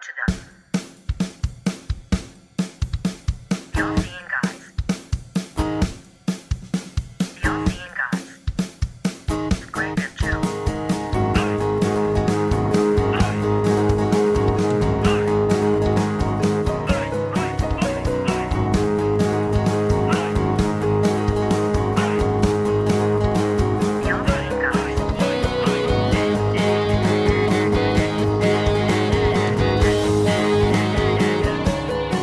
to them. The All-Seeing Guys. The All-Seeing Guys. With Greg and Joe. The All-Seeing Guys.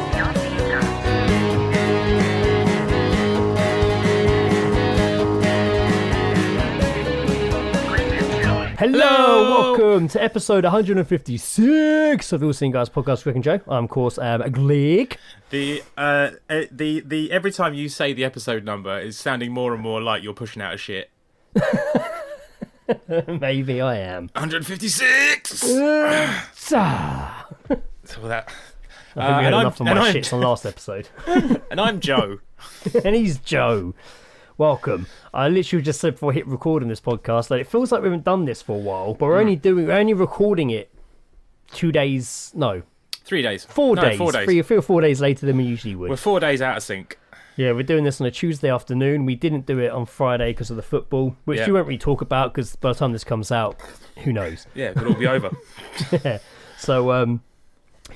The All-Seeing Guys. Greg and Joe. Hello, welcome to episode 156 of the All-Seeing Guys podcast. Rick and Joe. I'm, of course, Gleek. The every time you say the episode number is sounding more and more like you're pushing out a shit. Maybe I am. 156. Ah. So that. I think we had enough of my shits on last episode. And I'm Joe. And he's Joe. Welcome. I literally just said before I hit record on this podcast that it feels like we haven't done this for a while, but we're only recording it 2 days. No, 3 days. 4 No, days. 4 days. 3 or 4 days later than we usually would. We're 4 days out of sync. Yeah, we're doing this on a Tuesday afternoon. We didn't do it on Friday because of the football, which Yeah. we won't really talk about because by the time this comes out, who knows? Yeah, it'll all be over. So,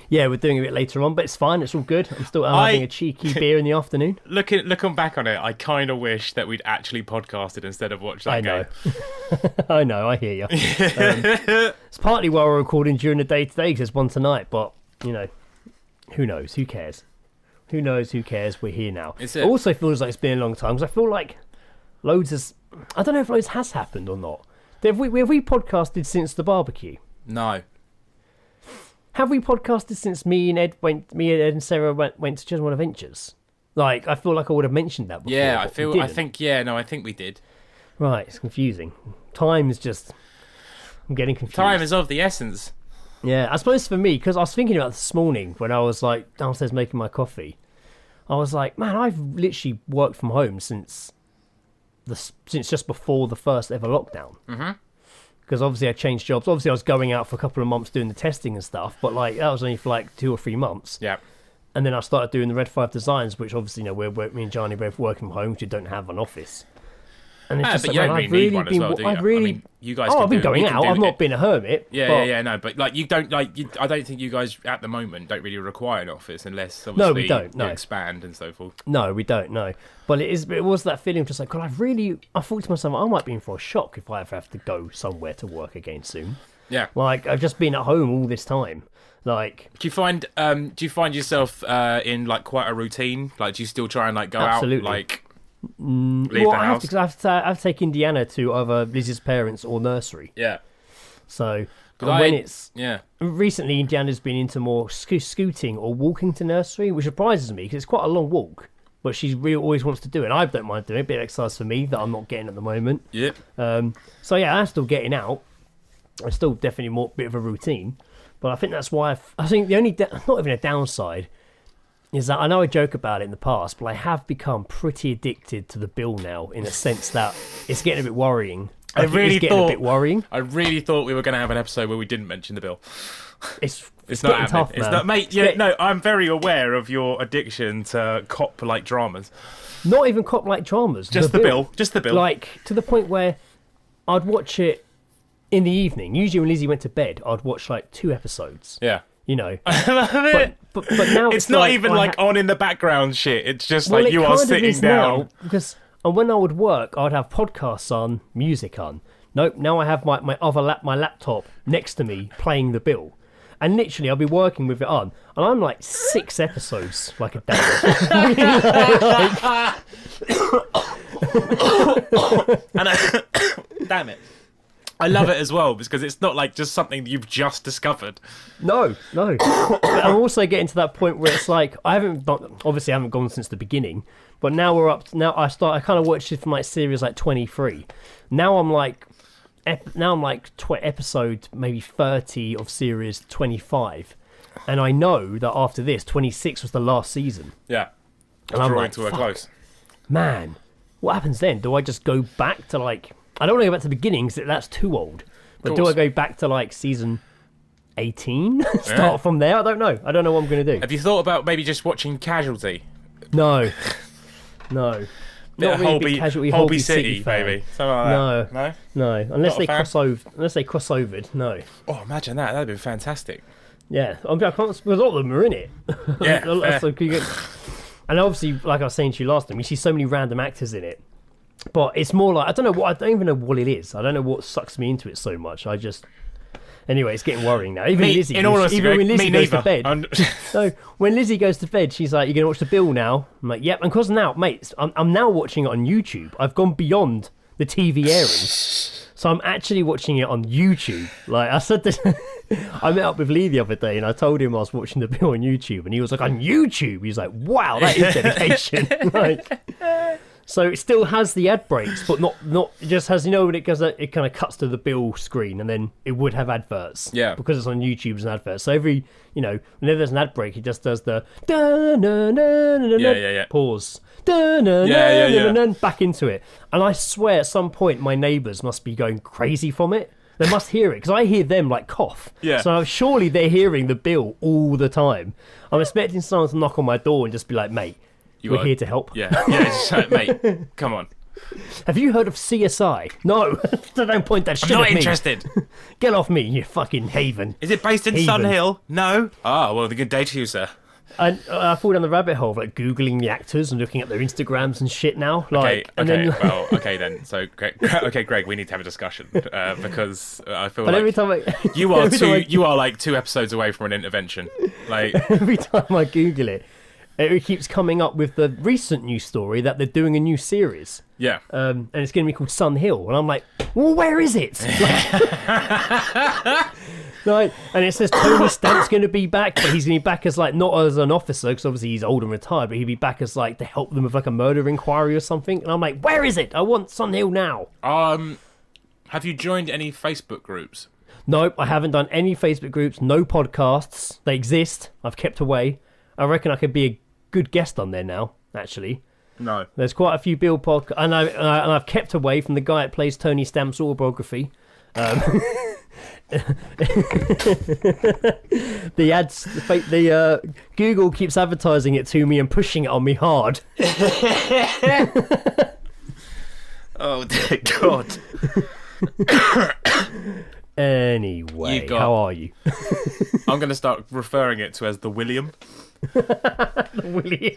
yeah, we're doing it a bit later on, but it's fine. It's all good. I'm having a cheeky beer in the afternoon. Looking back on it, I kind of wish that we'd actually podcasted instead of watched that I know. game. I know. I hear you. It's partly why we're recording during the day today because there's one tonight, but, you know, who knows? Who cares? Who knows? Who cares? We're here now. It's It it. also feels like it's been a long time because I feel like I don't know if loads has happened or not. Have we podcasted since the barbecue? No. Have we podcasted since me and Ed and Sarah went to Chessington World of Adventures? Like, I feel like I would have mentioned that before. Yeah, but we didn't. I think we did. Right, it's confusing. I'm getting confused. Time is of the essence. Yeah, I suppose for me, because I was thinking about this morning when I was like downstairs making my coffee. I was like, man, I've literally worked from home since just before the first ever lockdown. Mm-hmm. Because obviously I changed jobs. Obviously I was going out for a couple of months doing the testing and stuff, but like that was only for like 2 or 3 months. Yeah. And then I started doing the Red 5 designs, which obviously, you know, me and Johnny both working from home because you don't have an office. And it's just But like, you man, don't I've really need one as well, do you? I've really, I mean, you guys. oh, can I've been do it. going You can out. do I've it. not been a hermit. Yeah, no, but like you don't I don't think you guys at the moment don't really require an office unless obviously No, we don't, no. you expand and so forth. No, we don't. No, but it was that feeling of just like, God, I thought to myself, I might be in for a shock if I ever have to go somewhere to work again soon. Yeah. Like I've just been at home all this time. Like, Do you find yourself in like quite a routine? Like, do you still try and like go Absolutely. out like leave the I have house? to, 'cause I have to take Indiana to either Liz's parents or nursery. Yeah. So Because yeah. recently Indiana's been into more scooting or walking to nursery, which surprises me because it's quite a long walk. But she really always wants to do it, and I don't mind doing it. A bit of exercise for me that I'm not getting at the moment. Yep. So yeah, I'm still getting out. I'm still definitely more bit of a routine, but I think that's why I think the only not even a downside is that I know I joke about it in the past, but I have become pretty addicted to the bill now in a sense that it's getting a bit worrying. I really it's getting thought a bit worrying. I really thought we were going to have an episode where we didn't mention the bill. It's It's not getting happening. tough, It's man. not, mate. Yeah, no, I'm very aware of your addiction to cop-like dramas. Not even cop-like dramas. Just the bill. Just the bill. Like to the point where I'd watch it in the evening. Usually when Lizzie went to bed, I'd watch like 2 episodes. Yeah. You know, but now it's not even like on in the background shit. It's just well, like you are kind of sitting is down. now, because when I would work, I'd have podcasts on, music on. Nope, now I have my laptop next to me playing the bill. And literally, I'll be working with it on, and I'm like 6 episodes like a day. Damn it. I love it as well because it's not like just something you've just discovered. No. But I'm also getting to that point where it's like I haven't gone since the beginning, but now we're up. Now I kind of watched it from like series like 23. Now I'm like episode maybe 30 of series 25, and I know that after this 26 was the last season. Yeah. And I'm drawing like, to a fuck, close. man, what happens then? Do I just go back to like? I don't want to go back to the beginning because that's too old. But do I go back to like season 18. Start from there. I don't know what I'm going to do. Have you thought about maybe just watching Casualty? No. Bit of Holby City, fan. maybe. Something like that. No. Unless they crossovered. No. Oh, imagine that. That'd be fantastic. Yeah, I can't. Because a lot of them are in it. Yeah. And obviously, like I was saying to you last time, you see so many random actors in it. But it's more like I don't even know what it is. I don't know what sucks me into it so much. Anyway, it's getting worrying now. Even Lizzie, when Lizzie goes to bed. No, when Lizzie goes to bed, she's like, "You're gonna watch The Bill now?" I'm like, "Yep." And because now, mate, I'm now watching it on YouTube. I've gone beyond the TV airing, so I'm actually watching it on YouTube. Like I said this, I met up with Lee the other day, and I told him I was watching The Bill on YouTube, and he was like, "On YouTube?" He's like, "Wow, that is dedication." So it still has the ad breaks, but not it just has, when it goes, it kind of cuts to the Bill screen, and then it would have adverts. Yeah. Because it's on YouTube as an advert. So every, whenever there's an ad break, it just does the da-na-na-na-na-na, pause. Da-na-na-na-na-na, back into it. And I swear at some point my neighbours must be going crazy from it. They must hear it, because I hear them like cough. Yeah. So surely they're hearing the Bill all the time. I'm expecting someone to knock on my door and just be like, "Mate, we're here to help." Yeah, it's like, mate, come on. Have you heard of CSI? No, don't point that shit I'm not at me. interested. Get off me, you fucking haven. Is it based in Sun Hill? No. Oh, well, good day to you, sir. And I fall down the rabbit hole of like googling the actors and looking at their Instagrams and shit now. Okay. Then. So, Greg, we need to have a discussion because I feel but like every time you are like 2 episodes away from an intervention. Like every time I Google it, it keeps coming up with the recent news story that they're doing a new series. Yeah. And it's going to be called Sun Hill. And I'm like, well, where is it? And it says Tony Stamp's going to be back, but he's going to be back as like, not as an officer, because obviously he's old and retired, but he'll be back as like to help them with like a murder inquiry or something. And I'm like, where is it? I want Sun Hill now. Have you joined any Facebook groups? Nope, I haven't done any Facebook groups, no podcasts. They exist. I've kept away. I reckon I could be a good guest on there now, actually. No. There's quite a few Bill podcasts, and I've kept away from the guy that plays Tony Stamp's autobiography. The ads, Google keeps advertising it to me and pushing it on me hard. Oh dear God. Anyway, how are you? I'm going to start referring it to as the William. William.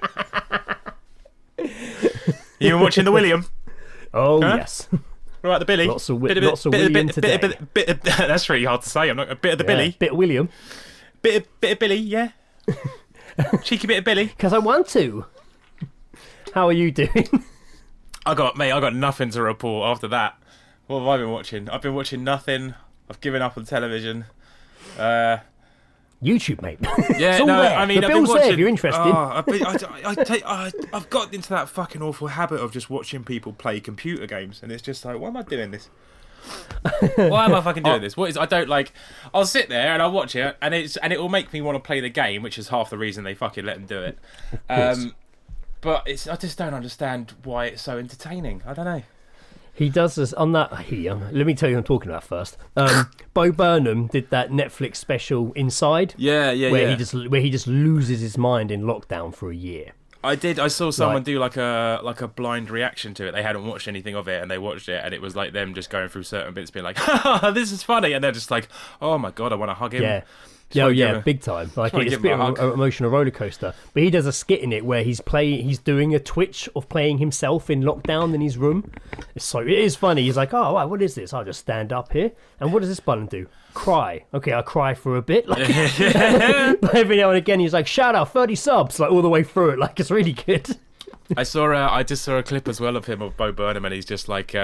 You been watching the William? Oh, yes. What about the Billy? Lots of William today. That's really hard to say. I'm not a bit of the Billy. Bit of William. Bit of Billy, yeah. Cheeky bit of Billy. Because I want to. How are you doing? I got nothing to report after that. What have I been watching? I've been watching nothing. I've given up on television. YouTube, mate. Yeah, no, I mean, the Bill's there if you're interested. I've got into that fucking awful habit of just watching people play computer games, and it's just like, why am I doing this? Why am I fucking doing this? What is? I don't like. I'll sit there and I'll watch it, and it will make me want to play the game, which is half the reason they fucking let them do it. But I just don't understand why it's so entertaining. I don't know. He does this on that. Let me tell you who I'm talking about first. Bo Burnham did that Netflix special Inside. Where he just loses his mind in lockdown for a year. I saw someone do like a blind reaction to it. They hadn't watched anything of it, and they watched it, and it was like them just going through certain bits, being like, "This is funny," and they're just like, "Oh my God, I want to hug him." Yeah, big time. Like it's a bit of an emotional roller coaster. But he does a skit in it where he's doing a Twitch of playing himself in lockdown in his room. It is funny. He's like, "Oh, wow, what is this? I'll just stand up here. And what does this button do? Cry. Okay, I'll cry for a bit." Like, but every now and again, he's like, "Shout out 30 subs!" Like all the way through it. Like it's really good. I just saw a clip as well of him of Bo Burnham, and he's just like.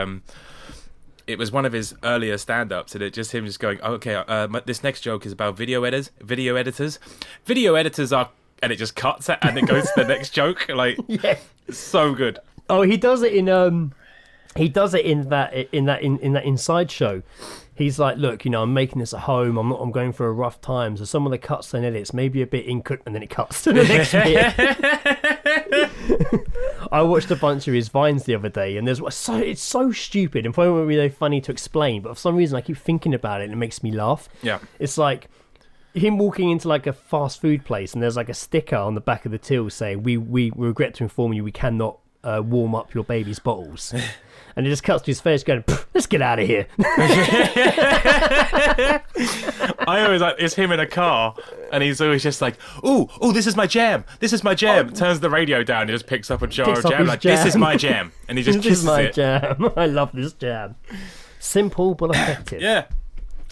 It was one of his earlier stand-ups, and him just going, oh, "Okay, this next joke is about video editors. Video editors are," and it just cuts it, and it goes to the next joke. Like, yeah, it's so good. Oh, he does it in that Inside show. He's like, "Look, I'm making this at home. I'm going through a rough time. So some of the cuts and edits maybe a bit incut, and then it cuts to the next bit." I watched a bunch of his Vines the other day, and it's so stupid and probably really funny to explain, but for some reason I keep thinking about it and it makes me laugh. Yeah. It's like him walking into like a fast food place and there's like a sticker on the back of the till saying, we regret to inform you we cannot warm up your baby's bottles. And it just cuts to his face going, let's get out of here. I always like, it's him in a car and he's always just like, oh, this is my jam. This is my jam. Turns the radio down and just picks up a jar of jam. Like, this is my jam. And he just kisses it. This is my jam. I love this jam. Simple but effective. Yeah.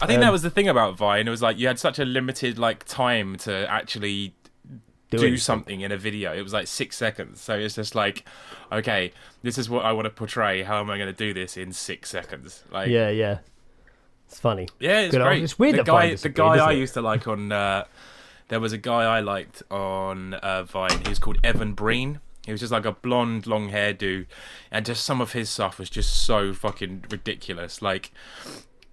I think that was the thing about Vine. It was like you had such a limited like time to actually do something in a video. It was like 6 seconds. So it's just like, okay, this is what I want to portray. How am I going to do this in 6 seconds? Like, yeah. It's funny. Yeah, it's great. It's weird. The guy I used to like on, there was a guy I liked on Vine. He was called Evan Breen. He was just like a blonde, long hairdo, and just some of his stuff was just so fucking ridiculous. Like,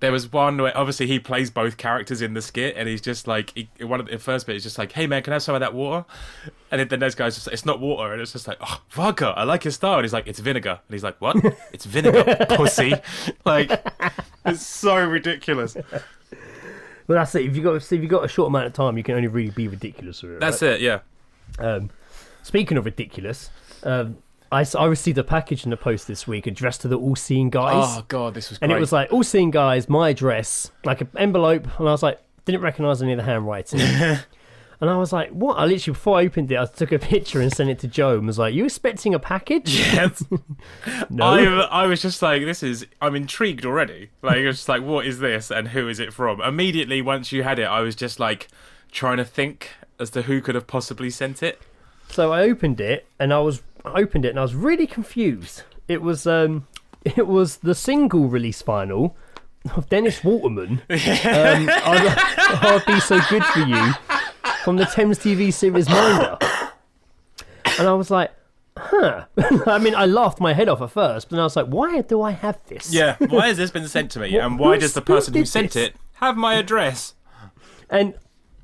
there was one where obviously he plays both characters in the skit, and he's just like, one of the first bit is just like, "Hey man, can I have some of that water?" And then the next guy's just like, "It's not water," and it's just like, "Oh, vodka, I like your style." And he's like, "It's vinegar," and he's like, "What? It's vinegar, pussy." Like, it's so ridiculous. Well, that's it. If you got a short amount of time, you can only really be ridiculous with it. That's it, yeah. Speaking of ridiculous, I received a package in the post this week addressed to the All Seeing Guys. Oh god, this was great. And it was like, All Seeing Guys, my address, like an envelope, and I was like, didn't recognise any of the handwriting. And I was like, what? I literally, before I opened it, I took a picture and sent it to Joe and was like, you expecting a package? Yes. No. I was just like, I'm intrigued already. Like, I was just like, what is this and who is it from? Immediately, once you had it, I was just like, trying to think as to who could have possibly sent it. So I opened it and I was really confused. It was the single release vinyl of Dennis Waterman. I'll Be So Good For You from the Thames TV series Minder. And I was like, huh. I mean, I laughed my head off at first, but then I was like, why do I have this? Yeah, why has this been sent to me? And why does the person who sent it have my address? And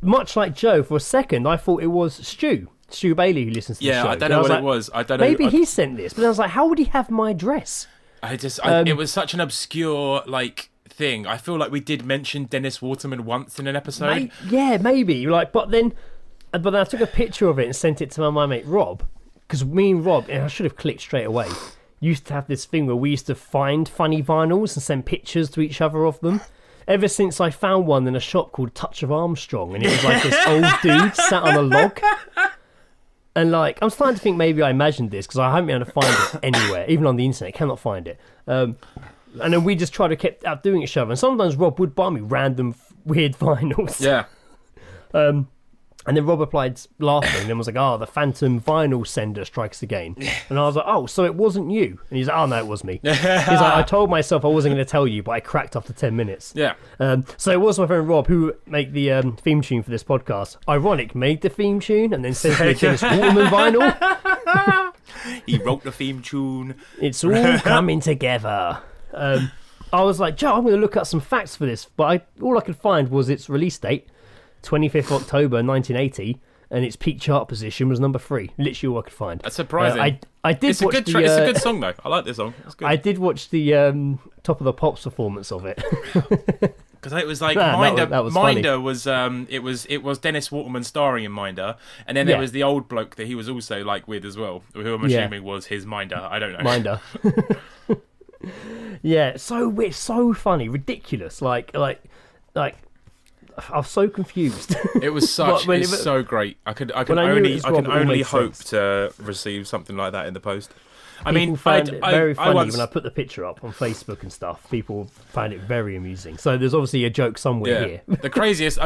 much like Joe, for a second, I thought it was Stu Bailey, who listens to the show. Yeah, I don't know what it was. I don't know. Maybe he sent this, but I was like, how would he have my address? It was such an obscure, like, thing. I feel like we did mention Dennis Waterman once in an episode. Yeah, maybe. Like, but then I took a picture of it and sent it to my mate Rob, because me and Rob, and I should have clicked straight away, used to have this thing where we used to find funny vinyls and send pictures to each other of them. Ever since I found one in a shop called Touch of Armstrong, and it was like this old dude sat on a log. And like, I'm starting to think maybe I imagined this because I haven't been able to find it anywhere, even on the internet. Cannot find it. And then we just try to keep outdoing each other. And sometimes Rob would buy me random weird vinyls. Yeah. And then Rob replied laughing and was like, "Oh, the phantom vinyl sender strikes again." And I was like, "Oh, so it wasn't you?" And he's like, "Oh no, it was me." He's like, "I told myself I wasn't going to tell you, but I cracked after 10 minutes." Yeah. So it was my friend Rob who made the theme tune for this podcast. Ironic, made the theme tune and then sent me a Dennis Waterman vinyl. He wrote the theme tune. It's all coming together. I was like, Joe, I'm going to look up some facts for this, but all I could find was its release date. 25th October 1980, and its peak chart position was number 3. Literally all I could find. That's surprising. I did watch it's a good song though. I like this song. It's good. I did watch the Top of the Pops performance of it. Because it was like Minder. Minder was it was Dennis Waterman starring in Minder, and then there was the old bloke that he was also like with as well, who I'm assuming was his Minder. I don't know. Minder. Yeah, so weird, so funny, ridiculous. Like. I was so confused. It was so great. I can only hope to receive something like that in the post. People found it very funny when I put the picture up on Facebook and stuff. People found it very amusing. So there's obviously a joke somewhere here. The craziest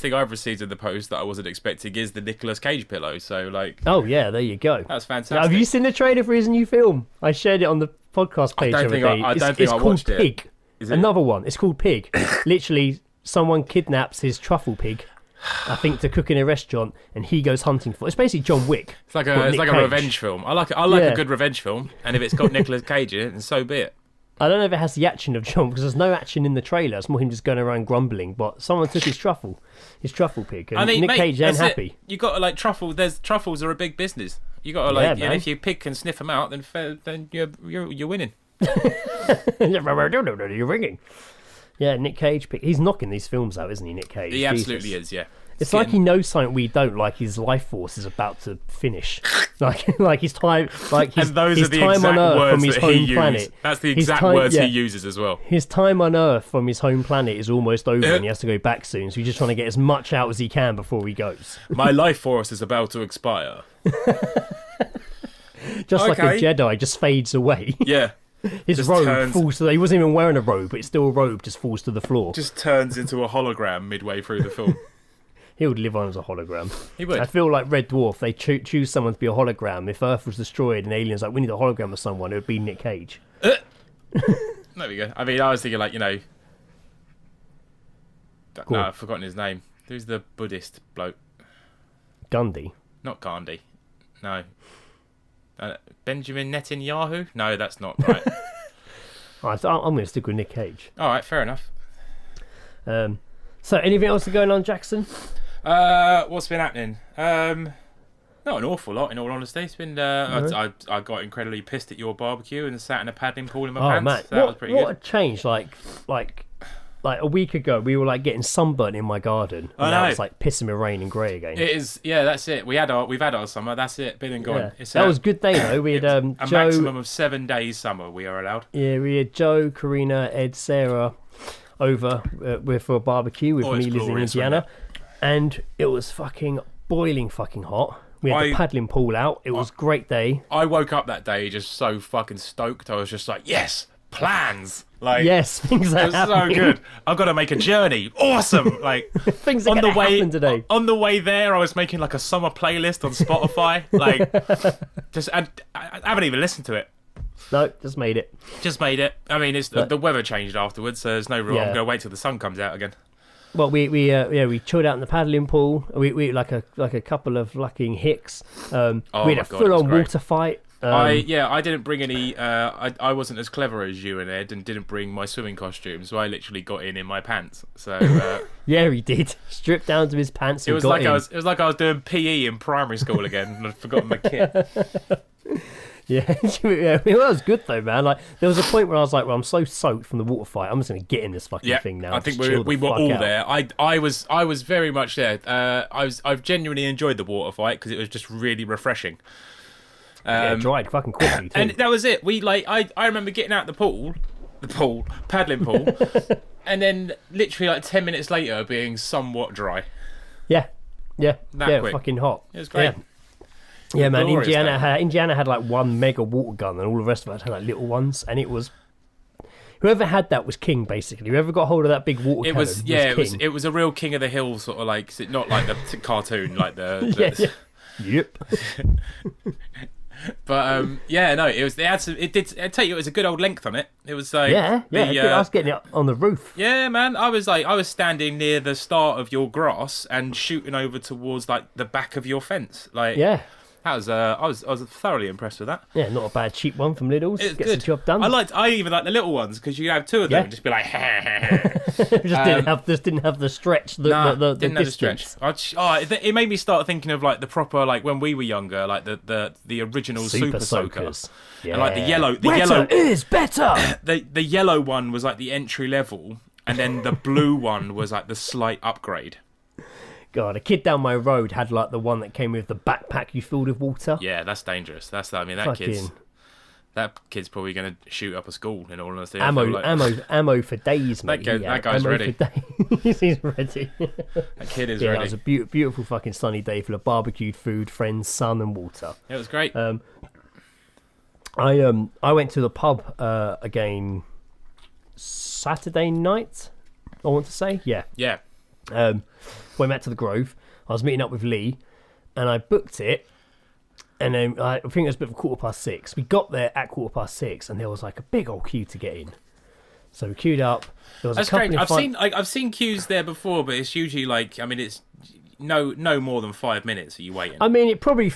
thing I've received in the post that I wasn't expecting is the Nicolas Cage pillow. So like, oh yeah, there you go. That's fantastic. Now, have you seen the trailer for his new film? I shared it on the podcast page the other day. I don't think I watched it. It's called Pig. Is it? Another one. It's called Pig. Literally. Someone kidnaps his truffle pig, I think, to cook in a restaurant, and he goes hunting for it. It's basically John Wick. It's like a revenge film. I like a good revenge film, and if it's got Nicolas Cage in it, then so be it. I don't know if it has the action of John, because there's no action in the trailer. It's more him just going around grumbling. But someone took his truffle pig, and Nick Cage ain't happy. You got to like truffle. truffles are a big business. You got to like, and if your pig can sniff them out, then you're winning. You're ringing. Yeah, Nick Cage. He's knocking these films out, isn't he, Nick Cage? He absolutely is, yeah. It's like he knows something we don't, like his life force is about to finish. like his time, like his, and those his are the time exact on Earth words from his that home he planet. used. That's the exact words he uses as well. His time on Earth from his home planet is almost over and he has to go back soon, so he's just trying to get as much out as he can before he goes. My life force is about to expire. Just like a Jedi just fades away. Yeah. His just robe falls to he wasn't even wearing a robe, but it's still a robe just falls to the floor. Just turns into a hologram midway through the film. He would live on as a hologram. He would. I feel like Red Dwarf, they choose someone to be a hologram. If Earth was destroyed and aliens like, we need a hologram of someone, it would be Nick Cage. There we go. I mean, I was thinking like, you know... No, I've forgotten his name. Who's the Buddhist bloke? Gandhi. Not Gandhi. No. Benjamin Netanyahu? No, that's not right. Alright, so I'm going to stick with Nick Cage. Alright, fair enough. So, anything else going on, Jackson? What's been happening? Not an awful lot, in all honesty. It's been. I got incredibly pissed at your barbecue and sat in a paddling pool in my pants. Man. So that was pretty what good. a change! Like a week ago, we were like getting sunburnt in my garden. And now it's like pissing with rain and grey again. It is. Yeah, that's it. We've had our summer. That's it. Been and gone. Yeah. That was a good day though. We had a Joe, maximum of 7 days summer. We are allowed. Yeah, we had Joe, Karina, Ed, Sarah over for a barbecue with me, Liz in Indiana, and it was fucking boiling fucking hot. We had the paddling pool out. It was a great day. I woke up that day just so fucking stoked. I was just like, yes, plans. Like, yes, things are happening. So good. I've got to make a journey. Awesome. Like things are going to happen today. On the way there, I was making like a summer playlist on Spotify. Like, I haven't even listened to it. No, just made it. I mean, the weather changed afterwards, so there's no real. I'm going to wait till the sun comes out again. Well, we chilled out in the paddling pool. We like a couple of fucking hicks. We had a full-on water fight. I didn't bring any. I wasn't as clever as you and Ed, and didn't bring my swimming costume, so I literally got in my pants. So yeah, he did. Stripped down to his pants. It was like I was doing PE in primary school again, and I'd forgotten my kit. Yeah, it was good though, man. Like there was a point where I was like, "Well, I'm so soaked from the water fight. I'm just going to get in this fucking thing now." I think we were all there. I was very much there. I've genuinely enjoyed the water fight because it was just really refreshing. It dried fucking quickly too. And that was it. I remember getting out the paddling pool, and then literally like 10 minutes later being somewhat dry. Yeah, quick. fucking hot. It was great. Yeah, man. Indiana had like one mega water gun, and all the rest of us had like little ones, and it was whoever had that was king, basically. Whoever got hold of that big water cannon was king. It was a real King of the Hill sort of like, not like the cartoon, like the Yep. But it was. I tell you, it was a good old length on it. It was like I was getting it on the roof. Yeah, man. I was standing near the start of your grass and shooting over towards like the back of your fence. Like that was I was thoroughly impressed with that. Yeah, not a bad cheap one from Lidl's. Gets the job done. I even like the little ones because you could have two of them and just be like. didn't have the stretch. Didn't have the stretch. It made me start thinking of like the proper like when we were younger, like the original Super Soakers. Yeah. And like the yellow is better. The yellow one was like the entry level, and then the blue one was like the slight upgrade. God, a kid down my road had like the one that came with the backpack you filled with water. Yeah, that's dangerous. That kid's probably going to shoot up a school. In all honesty, ammo for days, mate. That guy's ready. He's ready. That kid is ready. It was a beautiful fucking sunny day full of barbecued food, friends, sun, and water. It was great. I went to the pub again Saturday night. I want to say, yeah. Went back to the Grove. I was meeting up with Lee, and I booked it. And then I think it was a bit of 6:15. We got there at 6:15, and there was like a big old queue to get in. So we queued up. There was That's great. I've seen queues there before, but it's usually like it's no more than 5 minutes that you waiting. I mean, it probably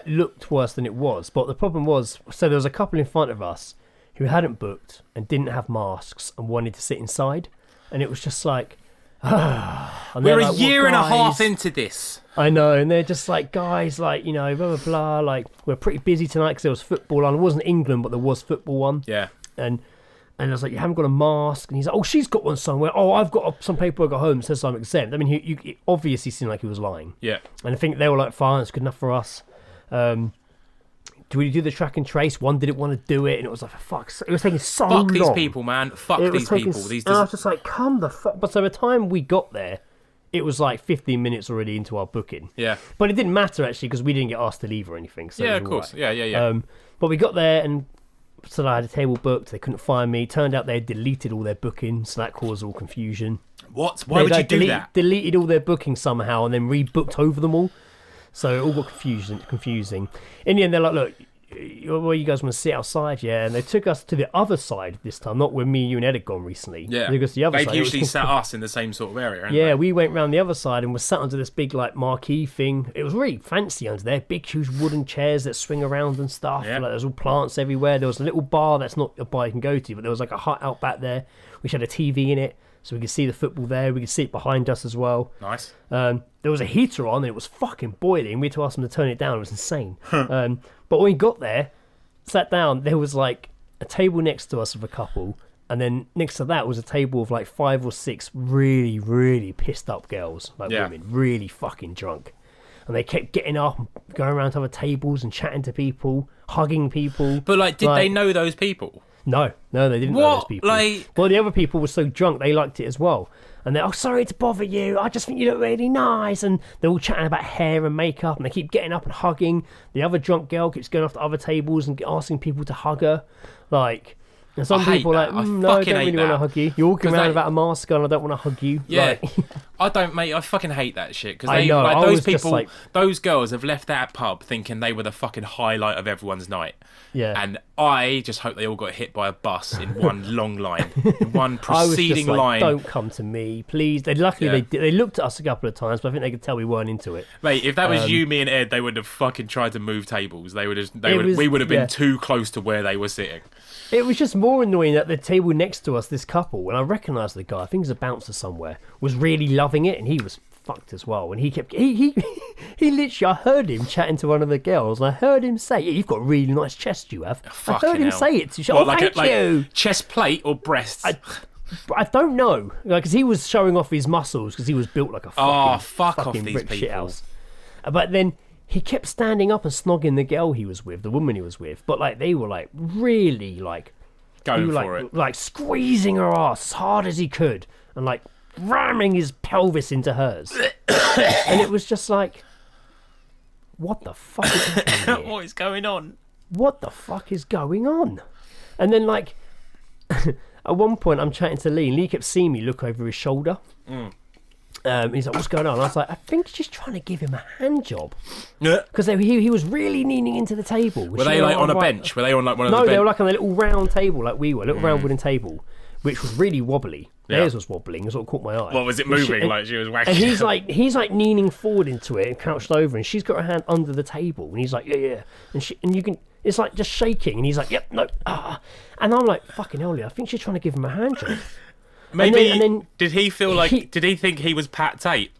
looked worse than it was, but the problem was, so there was a couple in front of us who hadn't booked and didn't have masks and wanted to sit inside, and it was just like. We're a year and a half into this. I know, and they're just like, guys, like, blah, blah, blah, like, we're pretty busy tonight because there was football on. It wasn't England, but there was football on. Yeah. And And I was like, you haven't got a mask? And he's like, oh, she's got one somewhere. Oh, I've got some paperwork at home that says I'm exempt. I mean, he obviously seemed like he was lying. Yeah. And I think they were like, fine, it's good enough for us. Do we do the track and trace? One didn't want to do it, and it was like, fuck, it was taking so long. Fuck these people, man. Fuck these people. And I was just like, come the fuck. But so by the time we got there, it was like 15 minutes already into our booking. Yeah. But it didn't matter, actually, because we didn't get asked to leave or anything. So Yeah, it of was all course. right. Yeah. But we got there, and so I had a table booked. They couldn't find me. Turned out they had deleted all their bookings, so that caused all confusion. What? Why would you do that? Deleted all their bookings somehow and then rebooked over them all. So it all got confusing. In the end, they're like, look, well, you guys want to sit outside? Yeah. And they took us to the other side this time, not where me, you, and Ed had gone recently. Yeah. They took us to the other They'd side. usually sat us in the same sort of area. Yeah, we went round the other side and were sat under this big, like, marquee thing. It was really fancy under there. Big, huge wooden chairs that swing around and stuff. Yeah. Like, there's all plants everywhere. There was a little bar that's not a bar you can go to, but there was, like, a hut out back there, which had a TV in it. So we could see the football there. We could see it behind us as well. Nice. There was a heater on and it was fucking boiling. We had to ask them to turn it down. It was insane. But when we got there, sat down, there was like a table next to us of a couple. And then next to that was a table of like 5 or 6 really, really pissed up girls. Like women. Really fucking drunk. And they kept getting up and going around to other tables and chatting to people, hugging people. But like, did they know those people? No, they didn't know those people. Like... Well, the other people were so drunk, they liked it as well. And they're, oh, sorry to bother you. I just think you look really nice. And they're all chatting about hair and makeup. And they keep getting up and hugging. The other drunk girl keeps going off to other tables and asking people to hug her. Like, and some people are like, no, I don't really want to hug you. You're walking around without a mask on. I don't want to hug you. Yeah. Like, I don't, mate. I fucking hate that shit. Because I know. Like, those people, like... those girls have left that pub thinking they were the fucking highlight of everyone's night. Yeah. And I just hope they all got hit by a bus in one long line, in one I was preceding just like, line. don't come to me, please. Luckily, they looked at us a couple of times, but I think they could tell we weren't into it. Mate, if that was you, me, and Ed, they would have fucking tried to move tables. We would have been too close to where they were sitting. It was just more annoying that the table next to us, this couple, and I recognised the guy, I think he's a bouncer somewhere, was really loving it, and he was fucked as well. And he kept, he literally, I heard him chatting to one of the girls, and I heard him say, yeah, you've got a really nice chest, you have. I heard him say it to her. Thank you. Chest plate or breasts? I don't know, because he was showing off his muscles, because he was built like a fucking these people. Shithouse. But then he kept standing up and snogging the girl he was with, the woman he was with. But like they were like really like going for it, like squeezing her ass as hard as he could, and like ramming his pelvis into hers. And it was just like, what the fuck is happening here? What is going on? What the fuck is going on? And then like at one point I'm chatting to Lee, and Lee kept seeing me look over his shoulder. He's like, what's going on? I was like, I think she's trying to give him a hand job. Yeah. Because he was really leaning into the table. Were they like on a bench? Were they on like one of the No, they were like on a little round table like we were, a little round wooden table, which was really wobbly. Yeah. Theirs was wobbling. It sort of caught my eye. What was it moving? Like she was whacking. And he's like leaning forward into it and crouched over, and she's got her hand under the table, and he's like, yeah. And you can, it's like just shaking, and he's like, yep, no, And I'm like, fucking hell, I think she's trying to give him a hand job. Maybe, and then did he feel like, did he think he was Pat Tate?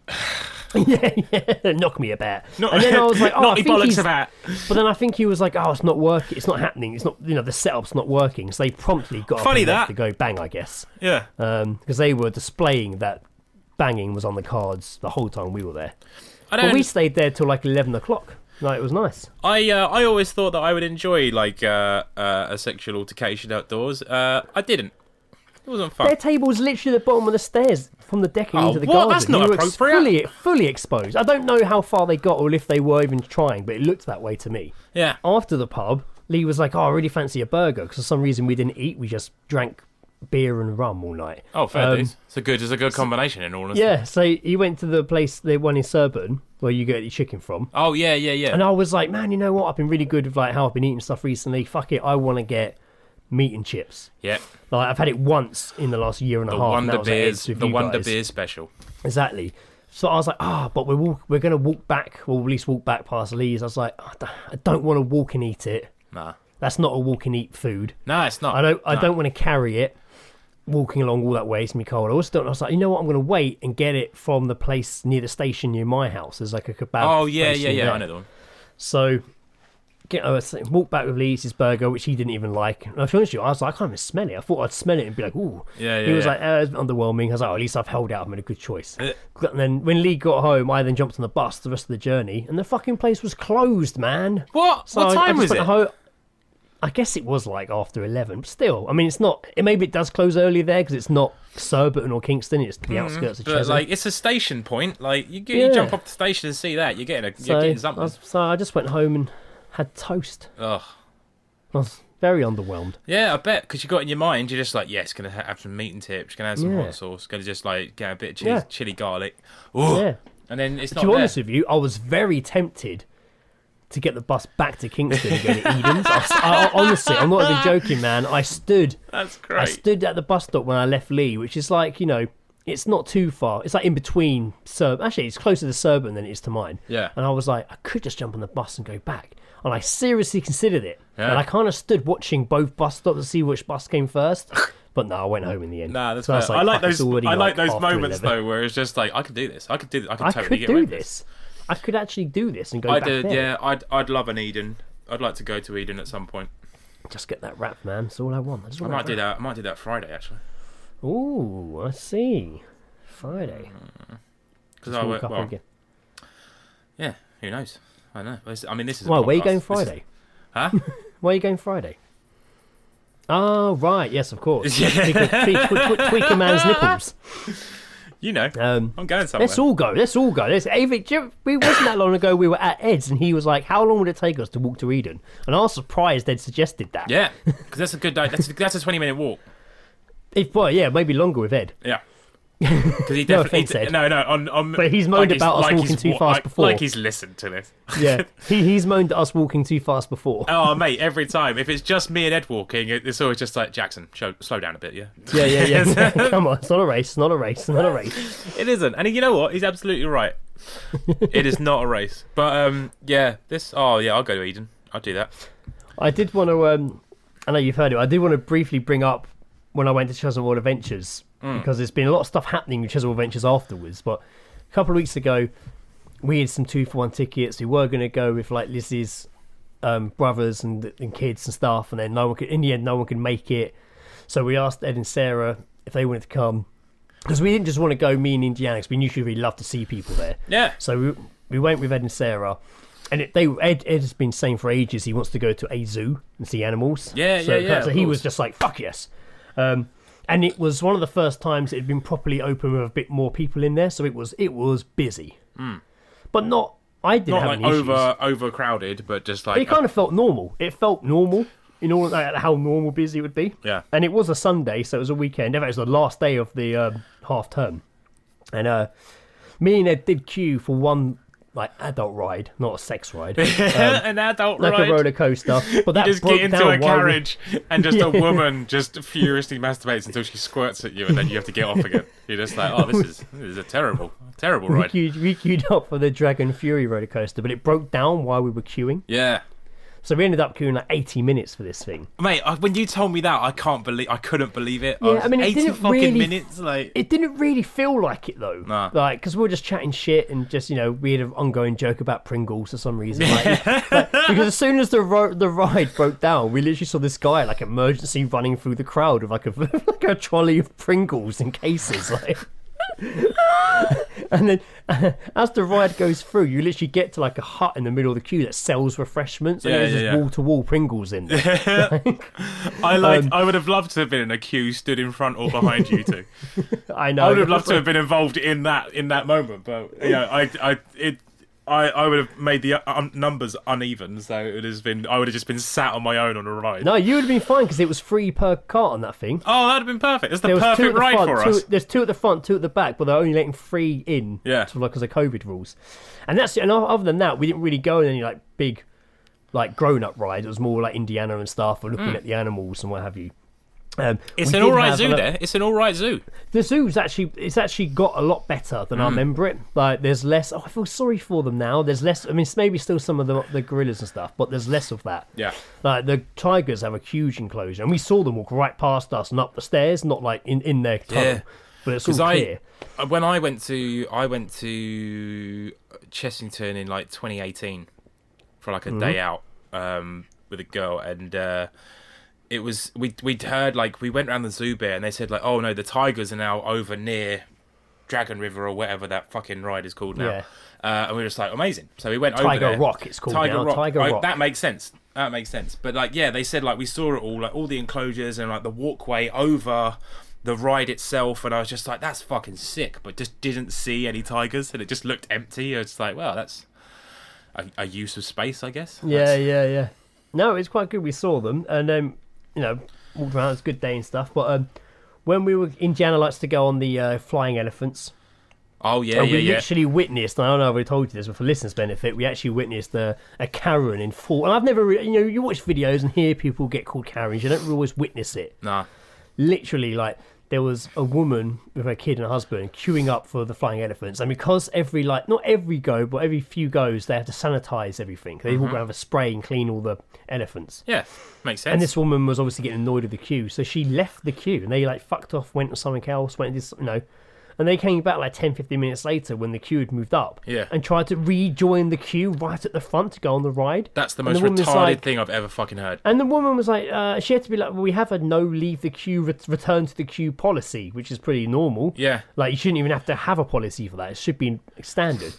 yeah, knock me about. And then I was like, I think he's... about. But then I think he was like, it's not working, it's not happening, it's not, the setup's not working. So they promptly got up and left to go bang, I guess. Yeah. Because they were displaying that banging was on the cards the whole time we were there. But we stayed there till like 11 o'clock. No, it was nice. I always thought that I would enjoy like a sexual altercation outdoors. I didn't. It wasn't fun. Their table was literally at the bottom of the stairs from the decking into the garden. That's not appropriate. Fully exposed. I don't know how far they got or if they were even trying, but it looked that way to me. Yeah. After the pub, Lee was like, I really fancy a burger, because for some reason we didn't eat. We just drank beer and rum all night. Oh, fair dues. It's a good combination in all honesty. Yeah, so he went to the place, the one in Surburn, where you get your chicken from. Oh, yeah. And I was like, man, you know what? I've been really good with like how I've been eating stuff recently. Fuck it, I want to get meat and chips. Yeah. Like I've had it once in the last year and a half. The Wonder Beers special. Exactly. So I was like, but we're going to walk back, or at least walk back past Lee's. I was like, I don't want to walk and eat it. Nah. That's not a walk and eat food. No, it's not. I don't want to carry it walking along all that way. It's me cold. I was like, you know what? I'm going to wait and get it from the place near the station near my house. There's like a kebab. Oh, yeah. I know the one. So walked back with Lee, eats his burger, which he didn't even like. And I'll be honest with you, I was like, I can't even smell it. I thought I'd smell it and be like, ooh. Yeah, He was like, it's underwhelming. I was like, at least I've held out. I've made a good choice. And then when Lee got home, I then jumped on the bus the rest of the journey, and the fucking place was closed, man. What? So What time was it? I guess it was like after 11, but still, I mean, it's not. Maybe it does close early there because it's not Surbiton or Kingston; it's the outskirts of But Cheshire. like, it's a station point. Like, you jump off the station and see that, you're getting something. So I just went home and had toast. Ugh. I was very underwhelmed. Yeah, I bet, because you got in your mind, you're just like, yeah, it's gonna have some meat and tips, gonna have some hot sauce, gonna just like get a bit of cheese, chili garlic. Ooh. Yeah. And then it's not. To be there. honest with you, I was very tempted to get the bus back to Kingston and go to Eden's. Honestly, I'm not even joking, man. That's great. I stood at the bus stop when I left Lee, which is like, it's not too far. It's like in between Actually, it's closer to Surbiton than it is to mine. Yeah. And I was like, I could just jump on the bus and go back. And I seriously considered it. Yeah. And I kind of stood watching both bus stops to see which bus came first. But no, I went home in the end. Nah, that's so fair. I like those. I like those after moments 11. though, where it's just like, I could do this. I could totally get do away with this. I could actually do this and go I back did, there. yeah. I'd love an Eden. I'd like to go to Eden at some point. Just get that wrap, man. That's all I want. I might do that. I might do that Friday actually. Ooh, I see. Friday. Because I work well. Yeah, who knows? I don't know. I mean, this is. Well, where are you podcast. going Friday? Huh? Where are you going Friday? Oh, right. Yes, of course. Tweak a man's nipples. You know, I'm going somewhere. Let's all go. We wasn't that long ago we were at Ed's and he was like, how long would it take us to walk to Eden? And I was surprised Ed suggested that. Yeah, because that's a good day. That's a 20-minute walk. Maybe longer with Ed. Yeah. Because he definitely but he's moaned about us walking too fast before. Like he's listened to this. Yeah, he's moaned at us walking too fast before. Oh mate, every time if it's just me and Ed walking, it's always just like, Jackson, slow down a bit, yeah. Yeah. Come on, it's not a race. It isn't, and you know what? He's absolutely right. It is not a race. But I'll go to Eden. I'll do that. I did want to. I know you've heard it. I did want to briefly bring up when I went to Chessington World of Adventures. Because there's been a lot of stuff happening with Chessington World of Adventures afterwards. But a couple of weeks ago, we had some 2-for-1 tickets. We were going to go with like Lizzie's brothers and kids and stuff, and then in the end, no one could make it. So we asked Ed and Sarah if they wanted to come, because we didn't just want to go, me and Indiana, because we knew she'd really love to see people there. Yeah. So we went with Ed and Sarah. And Ed has been saying for ages he wants to go to a zoo and see animals. Yeah. So he was just like, fuck yes. And it was one of the first times it had been properly open with a bit more people in there, so it was busy, but not. I didn't have any issues. Overcrowded, but just like it kind of felt normal. It felt normal, like how normal busy it would be. Yeah, and it was a Sunday, so it was a weekend. In fact, it was the last day of the half term, and me and Ed did queue for one. Like adult ride, not a sex ride. An adult like ride, like a roller coaster. But that you just broke get into down a carriage and just a woman just furiously masturbates until she squirts at you, and then you have to get off again. You're just like, oh, this is a terrible ride. We queued up for the Dragon Fury roller coaster, but it broke down while we were queuing. Yeah. So we ended up queuing like 80 minutes for this thing. Mate, when you told me that, I couldn't believe it. Yeah, I mean, it 80 didn't fucking really, minutes, like... It didn't really feel like it, though. Nah. Like, because we were just chatting shit and just, we had an ongoing joke about Pringles for some reason. Because as soon as the ride broke down, we literally saw this guy, like, emergency running through the crowd with, like, a trolley of Pringles in cases, like... And then as the ride goes through, you literally get to like a hut in the middle of the queue that sells refreshments, and there's just wall-to-wall Pringles in there. I would have loved to have been in a queue, stood in front or behind you two. I know. I would have loved to have been involved in that moment, but I would have made the numbers uneven, so I would have just been sat on my own on a ride. No, you would have been fine because it was free per cart on that thing. Oh, that'd have been perfect. It's the perfect ride for us. There's 2 at the front, 2 at the back, but they're only letting 3 in. Yeah. Because of COVID rules. And other than that, we didn't really go on any like big, like grown-up rides. It was more like Indiana and stuff, or looking at the animals and what have you. It's an alright zoo there. It's an alright zoo. The zoo's actually got a lot better than I remember it. Like there's less. Oh, I feel sorry for them now. There's less. I mean, it's maybe still some of the gorillas and stuff, but there's less of that. Yeah. Like the tigers have a huge enclosure, and we saw them walk right past us and up the stairs, not like in their tunnel. Yeah. But it's all clear. When I went to Chessington in like 2018 for like a day out. with a girl, and it was we'd heard, like, we went around the zoo bit, and they said, like, oh no, the tigers are now over near Dragon River or whatever that fucking ride is called now. Yeah. And we were just like, amazing. So we went Tiger over there. Rock, it's called Tiger now. Rock. Tiger Oh, Rock. that makes sense. But like, yeah, they said, like, we saw it all, like all the enclosures and like the walkway over the ride itself, and I was just like, that's fucking sick, but just didn't see any tigers, and it just looked empty. I was just like, well, that's a use of space, I guess. Yeah. No, it's quite good. We saw them, and walked around. It was a good day and stuff. But when we were, Indiana likes to go on the flying elephants. Oh yeah, and we yeah. literally witnessed. And I don't know if I told you this, but for listeners' benefit, we actually witnessed a Karen in full. And I've never, you watch videos and hear people get called Karens. You don't always witness it. Nah. Literally, like, there was a woman with her kid and her husband queuing up for the flying elephants, and because every, like, not every go, but every few goes, they have to sanitize everything. They walk around with a spray and clean all the elephants. Yeah, makes sense. And this woman was obviously getting annoyed with the queue, so she left the queue, and they, like, fucked off, went to something else, went to this, and they came back like 10, 15 minutes later when the queue had moved up, and tried to rejoin the queue right at the front to go on the ride. That's the most retarded thing I've ever fucking heard. And the woman was like, she had to be like, well, we have a no leave the queue, return to the queue policy, which is pretty normal. Yeah. Like, you shouldn't even have to have a policy for that. It should be standard.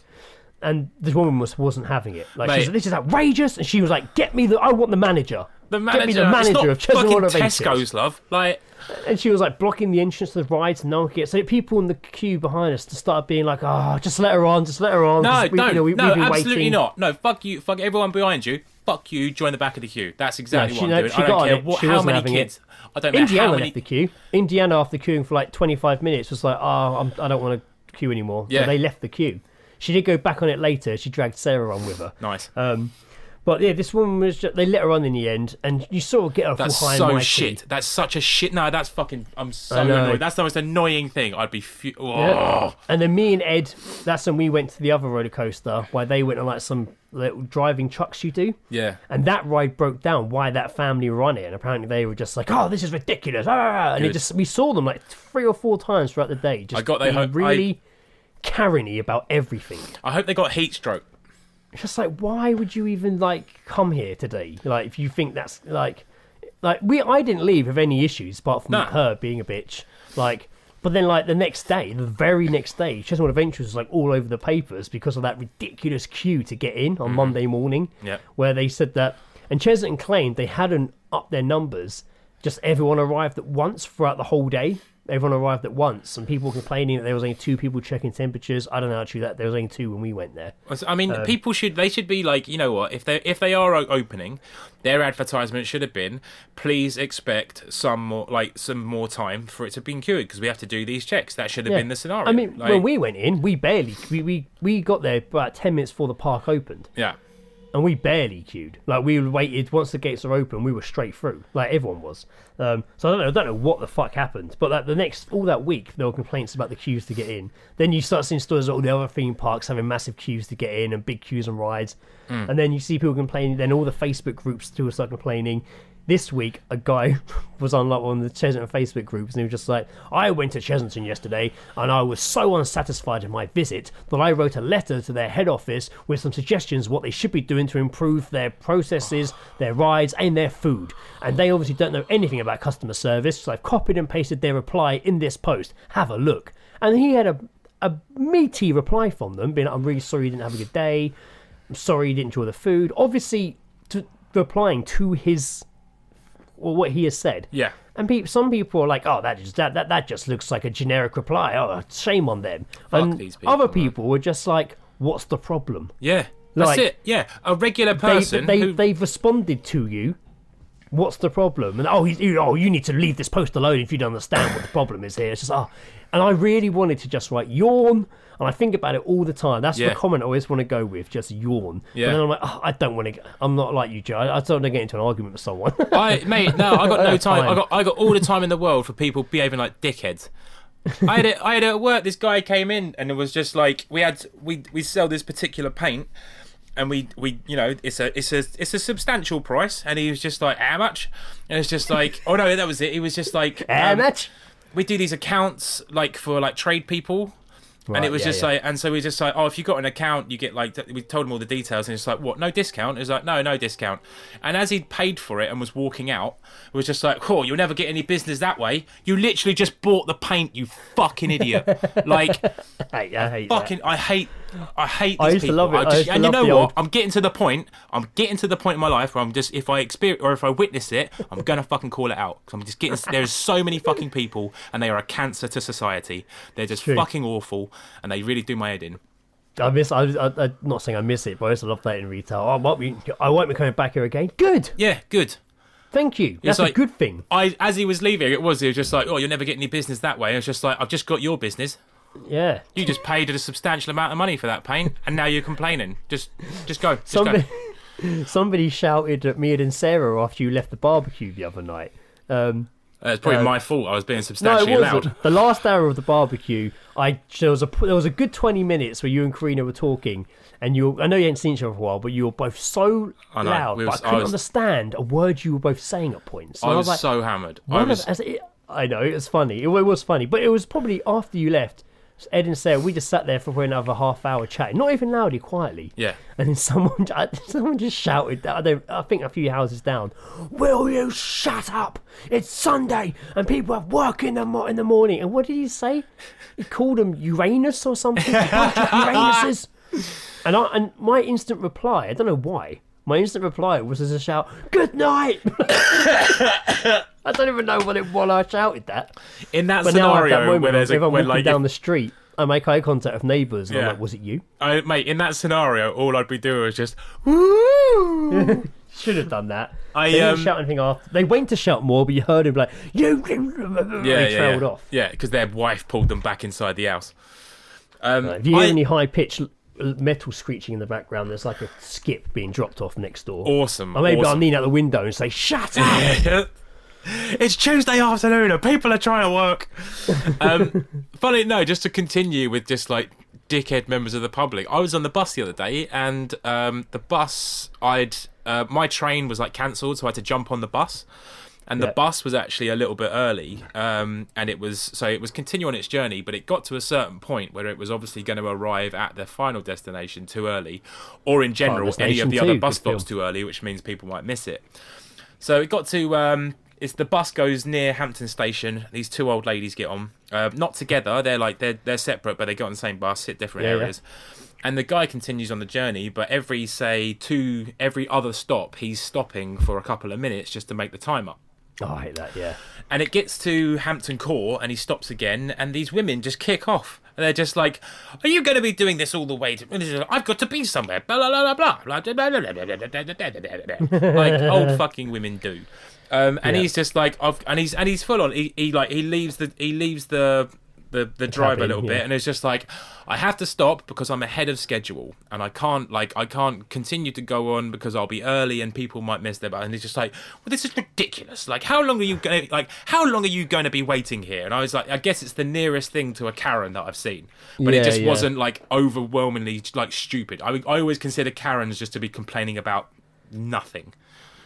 And this woman wasn't having it. Like, she said, this is outrageous. And she was like, I want the manager. Get me the manager of Chessington World of Adventures. Tesco's, love. Like, and she was like blocking the entrance to the rides, and no one could get. So people in the queue behind us started being like, just let her on. No, we've been absolutely waiting. not. No, fuck you. Fuck everyone behind you. Fuck you. Join the back of the queue. That's exactly what I'm doing. I don't care how many kids. I don't know Indiana how many. left the queue. Indiana, after queuing for like 25 minutes, was like, I don't want to queue anymore. Yeah. So they left the queue. She did go back on it later. She dragged Sarah on with her. Nice. But yeah, this woman was they let her on in the end, and you sort of get her That's full high so and mighty. shit. That's such a shit. No, that's fucking. I'm so annoyed. That's the most annoying thing. I'd be. Yeah. And then me and Ed, that's when we went to the other roller coaster where they went on like some little driving trucks you do. Yeah. And that ride broke down. Why that family were on it, and apparently they were just like, "Oh, this is ridiculous!" And we saw them like 3 or 4 times throughout the day. Just really Karen-y about everything. I hope they got heat stroke. It's just like, why would you even like come here today? Like, if you think that's like I didn't leave with any issues apart from her being a bitch. Like, but then like the very next day, Chessington World of Adventures was like all over the papers because of that ridiculous queue to get in on Monday morning. Yeah. Where they said that, and Chessington claimed they hadn't upped their numbers. Just everyone arrived at once throughout the whole day. Everyone arrived at once, and people complaining that there was only 2 people checking temperatures. I don't know actually that there was only 2 when we went there. I mean, people should be like, you know what? If they are opening, their advertisement should have been, please expect some more time for it to be queued because we have to do these checks. That should have been the scenario. I mean, when we went in, we got there about 10 minutes before the park opened. Yeah. And we barely queued. Like, we waited, once the gates are open, we were straight through. Like, everyone was. So I don't know what the fuck happened. But like all that week, there were complaints about the queues to get in. Then you start seeing stories of all the other theme parks having massive queues to get in and big queues on rides. And then you see people complaining. Then all the Facebook groups too start complaining. This week, a guy was on like one of the Chessington Facebook groups, and he was just like, I went to Chessington yesterday, and I was so unsatisfied with my visit that I wrote a letter to their head office with some suggestions what they should be doing to improve their processes, their rides, and their food. And they obviously don't know anything about customer service, so I've copied and pasted their reply in this post. Have a look. And he had a meaty reply from them, being like, I'm really sorry you didn't have a good day. I'm sorry you didn't enjoy the food. Obviously, replying to his... or what he has said. Yeah. And some people are like, oh, that just looks like a generic reply. Oh, shame on them. Fuck these people, other people were just like, what's the problem? Yeah. That's it. Yeah. A regular person they've responded to you. What's the problem? And you need to leave this post alone if you don't understand what the problem is here. It's just and I really wanted to just write yawn, and I think about it all the time. That's the comment I always want to go with, just yawn. Yeah. And then I'm like, I don't want to. I'm not like you, Joe. I don't want to get into an argument with someone. I got no time. I got all the time in the world for people behaving like dickheads. I had it at work. This guy came in, and it was just like we sell this particular paint. And we it's a substantial price, and he was just like, how much? And it's just like, oh no, that was it. He was just like, how much? We do these accounts like for like trade people, And it was Right, just like, and so we just like, oh, if you got an account, you get like, we told him all the details, and it's like, what, no discount? It's like, no discount. And as he'd paid for it and was walking out, it was just like, oh, you'll never get any business that way. You literally just bought the paint, you fucking idiot. Like, I hate fucking, that. I hate these I used to people. love it. And you know what? I'm getting to the point in my life where I'm just, if I experience or if I witness it, I'm gonna fucking call it out. 'Cause I'm just getting. There's so many fucking people, and they are a cancer to society. They're just fucking awful, and they really do my head in. I'm not saying I miss it, but I used to love that in retail. I won't be coming back here again. Good. Yeah, good. Thank you. That's like, a good thing. As he was leaving, he was just like, oh, you'll never get any business that way. It's just like, I've just got your business. Yeah. You just paid a substantial amount of money for that paint, and now you're complaining. Just go. Go. Somebody shouted at me and Sarah after you left the barbecue the other night. It's probably my fault. I was being No, substantially it wasn't. loud. The last hour of the barbecue, there was a good 20 minutes where you and Karina were talking, and I know you hadn't seen each other for a while, but you were both so loud, but I couldn't understand a word you were both saying at points. I was like, so hammered. I know, it was funny. It was funny, but it was probably after you left. Ed and Sarah, we just sat there for another half hour chatting, not even loudly, quietly. Yeah. And then someone just shouted, I think a few houses down, "Will you shut up? It's Sunday and people have work in the morning." And what did he say? He called them Uranus or something. A bunch of Uranuses. And my instant reply, I don't know why, my instant reply was as a shout, "Good night." I don't even know what I shouted that. In that But scenario, now I have that moment where there's if I'm when walking down the street, I make eye contact with neighbours, and I'm like, "Was it you?" Mate, in that scenario, all I'd be doing is just, woo! Should have done that. They didn't shout anything after. They went to shout more, but you heard him like, "You." They trailed off. Yeah, because their wife pulled them back inside the house. If you hear any high pitched metal screeching in the background, there's like a skip being dropped off next door. Awesome. Or maybe awesome. I'll lean out the window and say, "Shut up." It's Tuesday afternoon and people are trying to work. Funny, no, just to continue with just like dickhead members of the public. I was on the bus the other day, and the bus, my train was like cancelled, so I had to jump on the bus. And the bus was actually a little bit early, and it was continuing its journey, but it got to a certain point where it was obviously going to arrive at their final destination too early, or in general any of the other bus stops too early, which means people might miss it. So it got to the bus goes near Hampton Station. These two old ladies get on, not together. They're separate, but they get on the same bus, hit different areas. And the guy continues on the journey, but every other stop, he's stopping for a couple of minutes just to make the time up. Oh, I hate that, yeah. And it gets to Hampton Court, and he stops again, and these women just kick off. And they're just like, "Are you going to be doing this all the way to... I've got to be somewhere. Blah, blah, blah, blah, blah. Like old fucking women do. And he's just like, and he's full on. He leaves the driver a little bit, and it's just like, I have to stop because I'm ahead of schedule, and I can't continue to go on because I'll be early and people might miss their bus. And he's just like, well, this is ridiculous. Like, how long are you going to be waiting here? And I was like, I guess it's the nearest thing to a Karen that I've seen, but it just wasn't like overwhelmingly like stupid. I always consider Karens just to be complaining about nothing.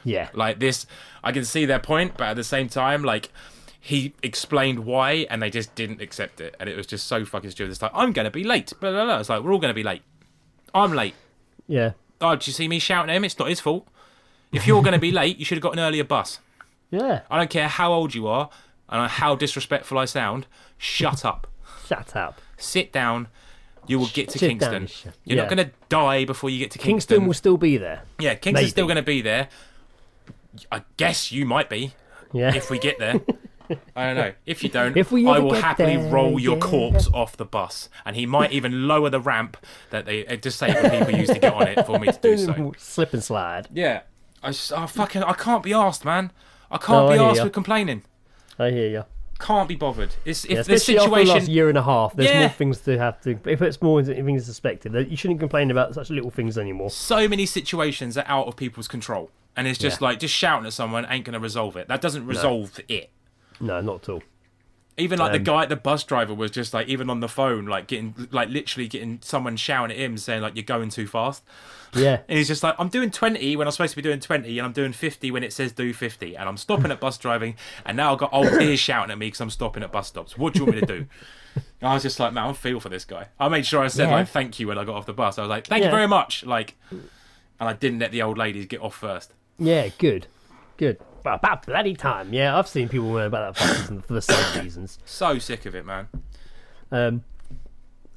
Yeah, like this, I can see their point, but at the same time, like, he explained why, and they just didn't accept it, and it was just so fucking stupid. It's like, I'm going to be late. Blah, blah, blah. It's like, we're all going to be late. I'm late. Yeah. Oh, did you see me shouting at him? It's not his fault. If you're going to be late, you should have got an earlier bus. Yeah. I don't care how old you are and how disrespectful I sound. Shut up. Shut up. Sit down. You will get to Kingston. You're not going to die before you get to Kingston. Kingston will still be there. Yeah, Kingston's still going to be there. I guess you might be. Yeah. If we get there. I don't know. If you don't, I will happily roll your corpse off the bus, and he might even lower the ramp that they disabled people used to get on it for me to do so. Slip and slide. Yeah, I can't be arsed, man. I can't be arsed with complaining. I hear you. Can't be bothered. If the especially after the last year and a half, there's Yeah. more things to have to. If it's more things suspected, you shouldn't complain about such little things anymore. So many situations are out of people's control, and it's just like, just shouting at someone ain't going to resolve it. That doesn't resolve it. No, not at all. Even like the bus driver was just like, even on the phone, like literally getting someone shouting at him saying like, you're going too fast. Yeah. And he's just like, I'm doing 20 when I'm supposed to be doing 20, and I'm doing 50 when it says do 50, and I'm stopping at bus driving, and now I've got old ears shouting at me because I'm stopping at bus stops. What do you want me to do? I was just like, man, I feel for this guy. I made sure I said like thank you when I got off the bus. I was like, thank you very much. Like, and I didn't let the old ladies get off first. Yeah, good. But about bloody time. Yeah, I've seen people moan about that fucking for the same reasons. So sick of it, man.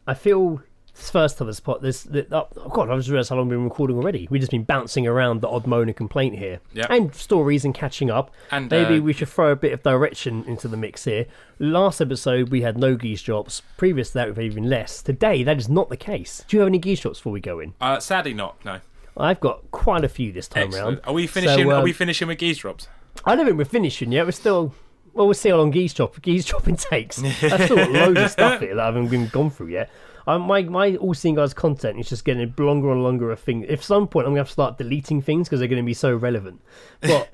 I feel this first time the spot. Oh God, I just realised how long we've been recording already. We've just been bouncing around the odd moan and complaint here, and stories and catching up. And maybe we should throw a bit of direction into the mix here. Last episode we had no geese drops. Previous to that we've had even less. Today that is not the case. Do you have any geese drops before we go in? Sadly not. No. I've got quite a few this time round. Are we finishing? Are we finishing with geese drops? I don't think we're finishing yet. We're still. Well, we'll see how long geese dropping takes. I've still got loads of stuff here that I haven't even gone through yet. My All Seeing Guys content is just getting longer and longer a thing. At some point, I'm going to have to start deleting things because they're going to be so relevant. But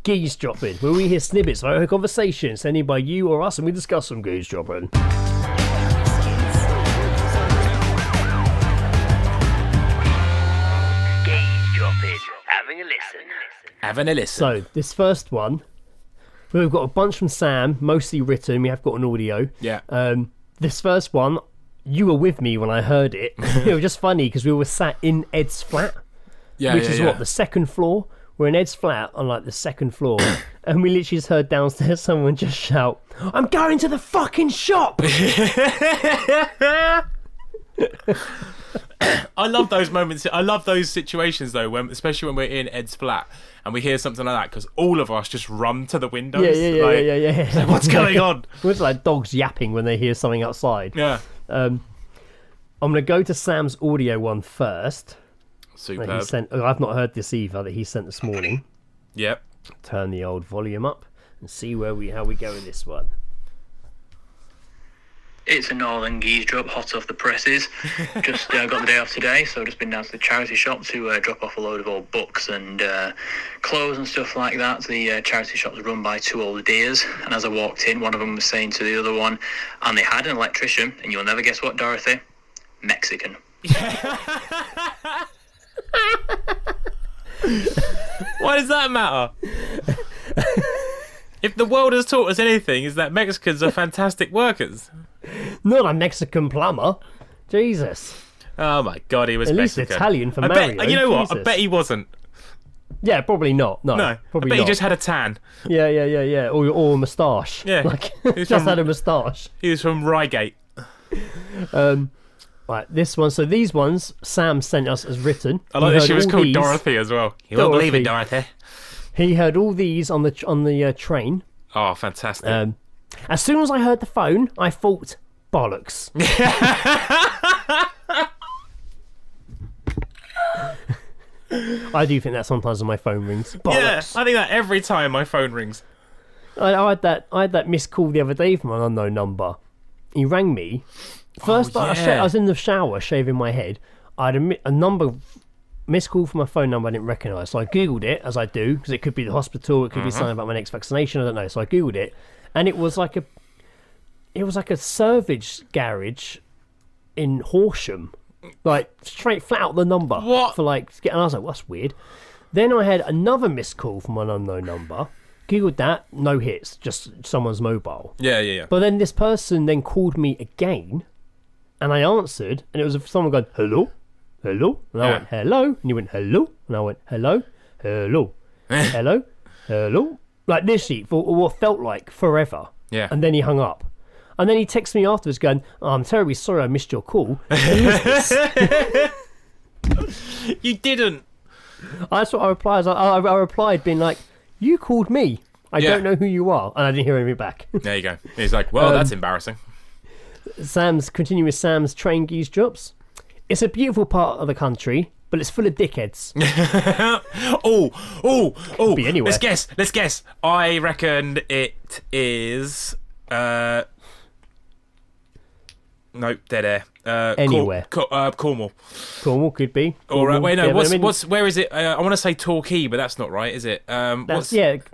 geese dropping, where we hear snippets of our conversations sent in by you or us, and we discuss some geese dropping. Having a listen. So, this first one, we've got a bunch from Sam, mostly written. We have got an audio. Yeah. This first one, you were with me when I heard it. It was just funny because we were sat in Ed's flat, which is what, the second floor? We're in Ed's flat on like the second floor, and we literally just heard downstairs someone just shout, "I'm going to the fucking shop!" I love those moments. I love those situations though, when, especially when we're in Ed's flat and we hear something like that, because all of us just run to the windows. Yeah. Like, what's going on? It's like dogs yapping when they hear something outside. Yeah. I'm going to go to Sam's audio one first. Superb. I've not heard this either, that he sent this morning. Yep. Turn the old volume up and see how we go with this one. It's a Northern geese drop, hot off the presses. Just got the day off today, so just been down to the charity shop to drop off a load of old books and clothes and stuff like that. The charity shop's run by two old dears, and as I walked in, one of them was saying to the other one, and they had an electrician, and you'll never guess what, Dorothy? Mexican. Why does that matter? If the world has taught us anything, is that Mexicans are fantastic workers. Not a Mexican plumber. Jesus. Oh my God, he was at least Mexican. Italian for Mario. You know what? Jesus. I bet he wasn't. Yeah, probably not. No, probably I bet not. he just had a tan. Yeah. Or a moustache. Yeah. Like, just had a moustache. He was from Reigate. Right, this one. So these ones, Sam sent us as written. I like that she was called Dorothy as well. You won't believe it, Dorothy. He heard all these on the train. Oh, fantastic. As soon as I heard the phone, I thought, bollocks. I do think that sometimes when my phone rings. Bollocks. Yeah, I think that every time my phone rings. I had that missed call the other day from an unknown number. He rang me. First, I was in the shower shaving my head. I had a number missed call from my phone number I didn't recognise. So I googled it, as I do, because it could be the hospital, it could be something about my next vaccination, I don't know. So I googled it, and it was like a salvage garage in Horsham, like straight flat out the number. What? For like, and I was like, well, that's weird. Then I had another missed call from an unknown number. Googled that, no hits, just someone's mobile. Yeah. But then this person then called me again, and I answered, and it was someone going, hello? Hello? And I went, hello? And he went, hello? And I went, hello? Hello? Hello? Hello? Like literally, for what felt like forever. Yeah. And then he hung up. And then he texted me afterwards going, oh, I'm terribly sorry I missed your call. Who is this? You didn't. That's what I replied. I replied being like, you called me. I don't know who you are. And I didn't hear anything back. There you go. He's like, well, that's embarrassing. Continue with Sam's train geese drops. It's a beautiful part of the country, but it's full of dickheads. Oh! Be anywhere. Let's guess. I reckon it is. Nope, dead air. Anywhere. Cornwall. Cornwall could be. All right. Wait, no. Yeah, Where is it? I want to say Torquay, but that's not right, is it?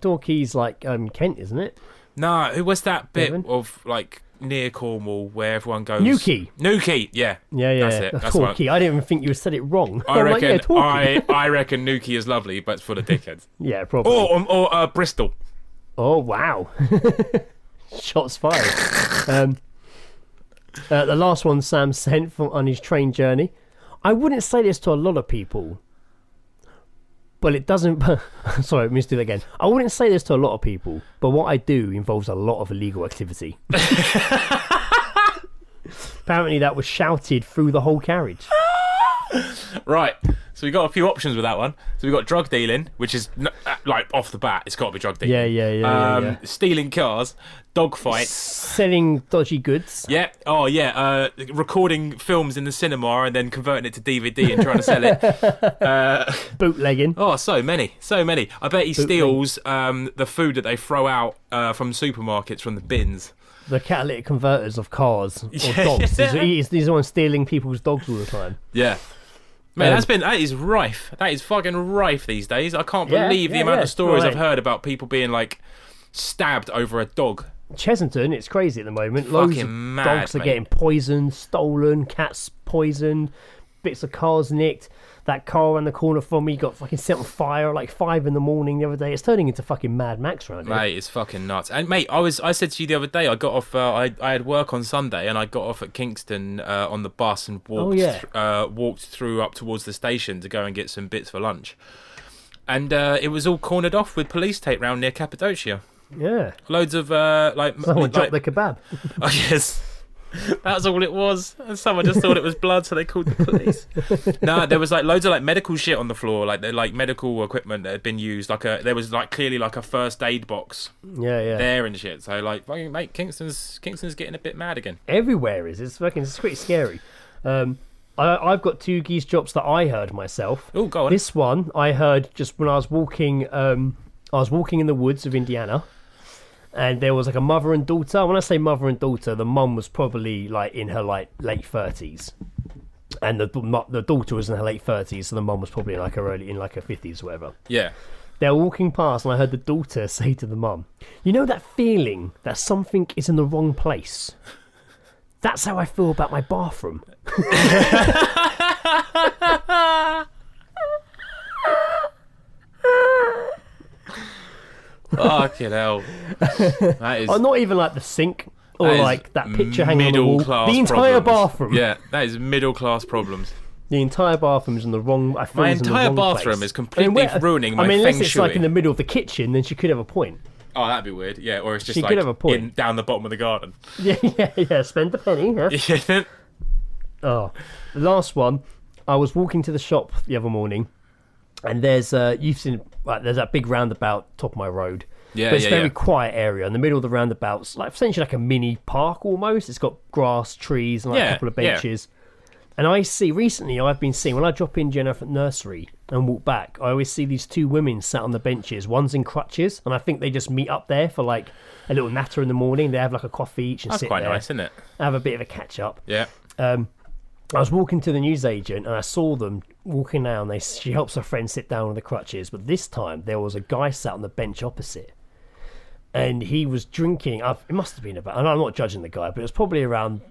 Torquay's like Kent, isn't it? No. What's that bit Devon? of like near Cornwall where everyone goes? Newquay. Yeah. Yeah. That's it. That's Torquay. I didn't even think you said it wrong. I reckon. Torquay. I reckon Newquay is lovely, but it's full of dickheads. Yeah, probably. Or Bristol. Oh wow! Shots fired. The last one Sam sent on his train journey. I wouldn't say this to a lot of people, but it doesn't... Sorry, let me just do that again. I wouldn't say this to a lot of people, but what I do involves a lot of illegal activity. Apparently that was shouted through the whole carriage. Right, so we got a few options with that one. So we got drug dealing, which is like off the bat, it's got to be drug dealing. Yeah. Stealing cars, dog fights, selling dodgy goods. Yeah. Oh yeah. Recording films in the cinema and then converting it to DVD and trying to sell it. Bootlegging. Oh, so many. I bet he steals the food that they throw out from supermarkets from the bins. The catalytic converters of cars or dogs. He's the one stealing people's dogs all the time. Yeah. Man, that is rife. That is fucking rife these days. I can't believe the amount of stories I've heard about people being like stabbed over a dog. Chessington, it's crazy at the moment. Fucking Loads of mad, dogs are getting poisoned, stolen, cats poisoned, bits of cars nicked. That car around the corner from me got fucking set on fire at like 5 a.m. the other day. It's turning into fucking Mad Max around here. Mate, it's fucking nuts. And mate, I said to you the other day, I got off. I had work on Sunday, and I got off at Kingston on the bus and walked through up towards the station to go and get some bits for lunch. And it was all cornered off with police tape round near Cappadocia. Yeah, loads of someone dropped the kebab. Oh yes. That's all it was, and someone just thought it was blood, so they called the police. No, there was like loads of like medical shit on the floor, like medical equipment that had been used. There was like clearly like a first aid box, there and shit. So like, fucking mate, Kingston's getting a bit mad again. Everywhere it's pretty scary. I've got 2 geese drops that I heard myself. Oh, go on. This one I heard just when I was walking. I was walking in the woods of Indiana. And there was like a mother and daughter. When I say mother and daughter, the mum was probably like in her like late 30s, and the daughter was in her late 30s, so the mum was probably in like her 50s or whatever. Yeah. They're walking past, and I heard the daughter say to the mum, "You know that feeling that something is in the wrong place? That's how I feel about my bathroom." Fucking hell. That is... Oh, not even like the sink or like that picture hanging on the wall. The entire bathroom. Yeah, that is middle class problems. The entire bathroom is in the wrong... My entire bathroom is completely ruining my feng shui. Unless it's like in the middle of the kitchen, then she could have a point. Oh, that'd be weird. Yeah, or it's just she could have a point. down the bottom of the garden. Yeah. Spend a penny. Yeah. Oh, the last one. I was walking to the shop the other morning, and there's you've seen there's that big roundabout top of my road. Yeah, but it's a very quiet area in the middle of the roundabouts, like essentially like a mini park almost. It's got grass, trees, and like a couple of benches. And I see recently, I've been seeing when I drop in Jennifer Nursery and walk back, I always see these 2 women sat on the benches. One's in crutches, and I think they just meet up there for like a little natter in the morning. They have like a coffee each and sit there. That's quite nice, isn't it? Have a bit of a catch up. Yeah. I was walking to the newsagent and I saw them walking down. She helps her friend sit down on the crutches, but this time there was a guy sat on the bench opposite, and he was drinking. It must have been about, and I'm not judging the guy, but it was probably around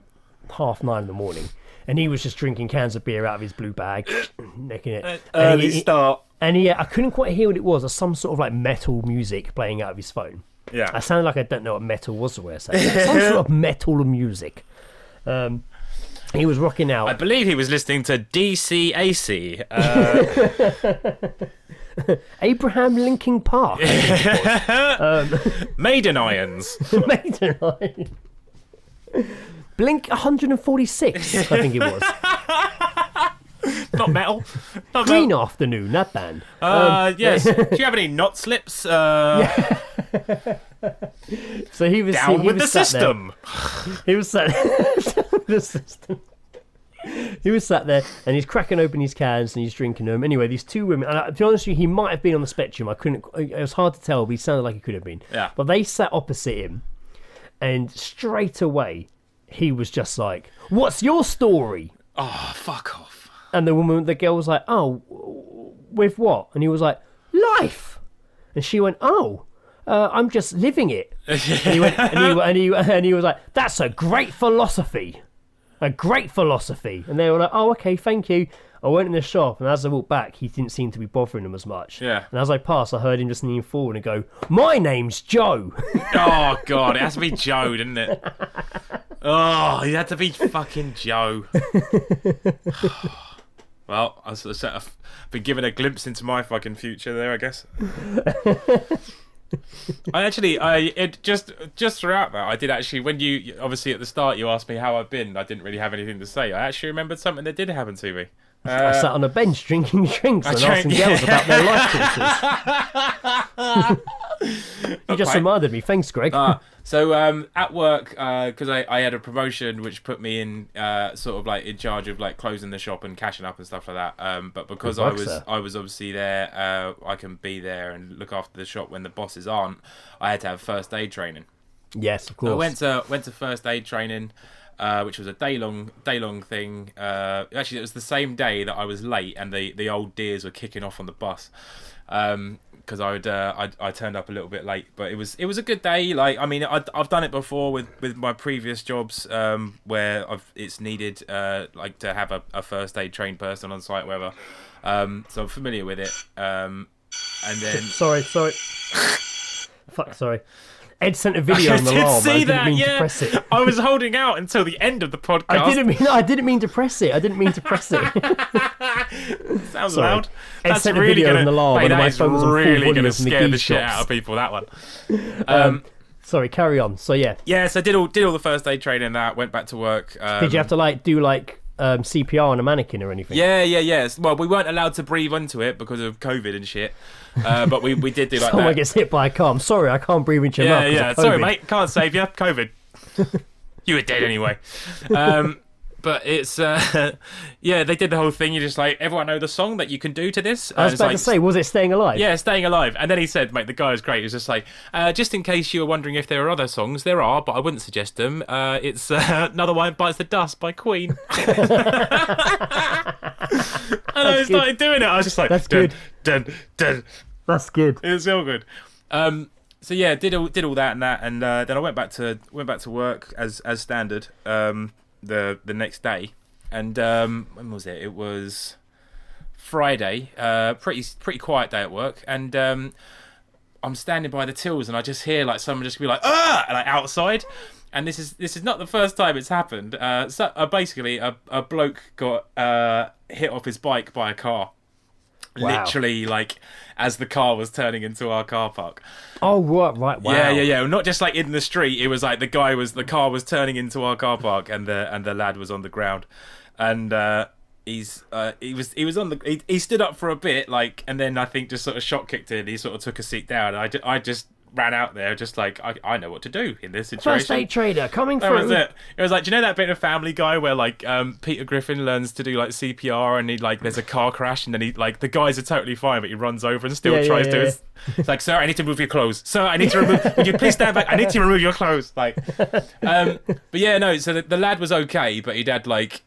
9:30 in the morning, and he was just drinking cans of beer out of his blue bag, necking it. Early start. And I couldn't quite hear what it was. Or some sort of like metal music playing out of his phone. Yeah, I sounded like I don't know what metal was the way I said it. Some sort of metal music. He was rocking out. I believe he was listening to DCAC. Abraham Linkin Park. Maiden Irons. Maiden Irons. Blink 146, I think it was. Not metal. Green Afternoon, that band. Yes. Do you have any knot slips? So he was down with the system. He was sat the system. He was sat there and he's cracking open his cans and he's drinking them. Anyway, these 2 women, and to be honest with you, he might have been on the spectrum. It was hard to tell, but he sounded like he could have been. Yeah. But they sat opposite him, and straight away he was just like, "What's your story?" Oh, fuck off. And the girl was like, "Oh, with what?" And he was like, "Life." And she went, "Oh, I'm just living it." And he went, and he was like, "That's a great philosophy. A great philosophy." And they were like, "Oh, okay, thank you." I went in the shop, and as I walked back, he didn't seem to be bothering them as much. Yeah. And as I passed, I heard him just lean forward and go, "My name's Joe." Oh, God, it has to be Joe, doesn't it? Oh, he had to be fucking Joe. Well, I've been given a glimpse into my fucking future there, I guess. Just throughout that, I did actually, when you, obviously at the start you asked me how I've been, I didn't really have anything to say. I actually remembered something that did happen to me. I sat on a bench drinking drinks and asking girls about their life courses. You just reminded me. Thanks, Greg. So at work, because I had a promotion which put me in sort of like in charge of like closing the shop and cashing up and stuff like that. But because I was obviously there, I can be there and look after the shop when the bosses aren't. I had to have first aid training. Yes, of course. So I went to first aid training. Which was a day long thing. Actually, it was the same day that I was late, and the old dears were kicking off on the bus. Because I turned up a little bit late, but it was a good day. Like, I mean, I've done it before with my previous jobs, where it's needed like to have a first aid trained person on site, whatever. So I'm familiar with it. And then sorry. Fuck, sorry. Ed sent a video on the alarm. I didn't mean to press it. I was holding out until the end of the podcast. I didn't mean to press it. Sounds loud. Ed That's sent a really video on the alarm. Mate, and my that is phone was on really full going to volume from the scare the geese shit shops. out of people, that one. Sorry, carry on. So yeah. Yeah, so did all the first aid training and that, went back to work. Did you have to do CPR on a mannequin or anything? Yeah. Well, we weren't allowed to breathe into it because of COVID and shit. But we did do like Someone that. gets hit by a car. I'm sorry, I can't breathe into your mouth. Yeah. Sorry, mate. Can't save you. COVID. You were dead anyway. But it's yeah, they did the whole thing. You just like, everyone know the song that you can do to this. I was about to say, was it Staying Alive? Yeah, Staying Alive. And then he said, mate, the guy was great. He was just like, just in case you were wondering if there are other songs, there are, but I wouldn't suggest them. It's Another One Bites the Dust by Queen. And I started doing it. I was just like, that's dun, good. Dun. That's good. It was so good. So yeah, did all that, and then I went back to work as standard. The next day, and when was it? It was Friday. Pretty quiet day at work, and I'm standing by the tills, and I just hear like someone just be like "ah!" like outside. And this is not the first time it's happened. Basically, a bloke got hit off his bike by a car. Wow. Literally, like as the car was turning into our car park. Oh right, wow. Yeah. Not just like in the street. It was like the car was turning into our car park, and the lad was on the ground, and he stood up for a bit, like, and then I think just sort of shock kicked in. He sort of took a seat down. I just ran out there, just like I know what to do in this situation. First aid trader coming That through. was it. It was like, do you know that bit of Family Guy where like Peter Griffin learns to do like CPR, and he like there's a car crash, and then he like the guys are totally fine, but he runs over and still tries to. Yeah. It's like, sir, I need to remove your clothes. Sir, I need to remove. Would you please stand back? I need to remove your clothes. Like, but yeah, no. So the lad was okay, but he'd had like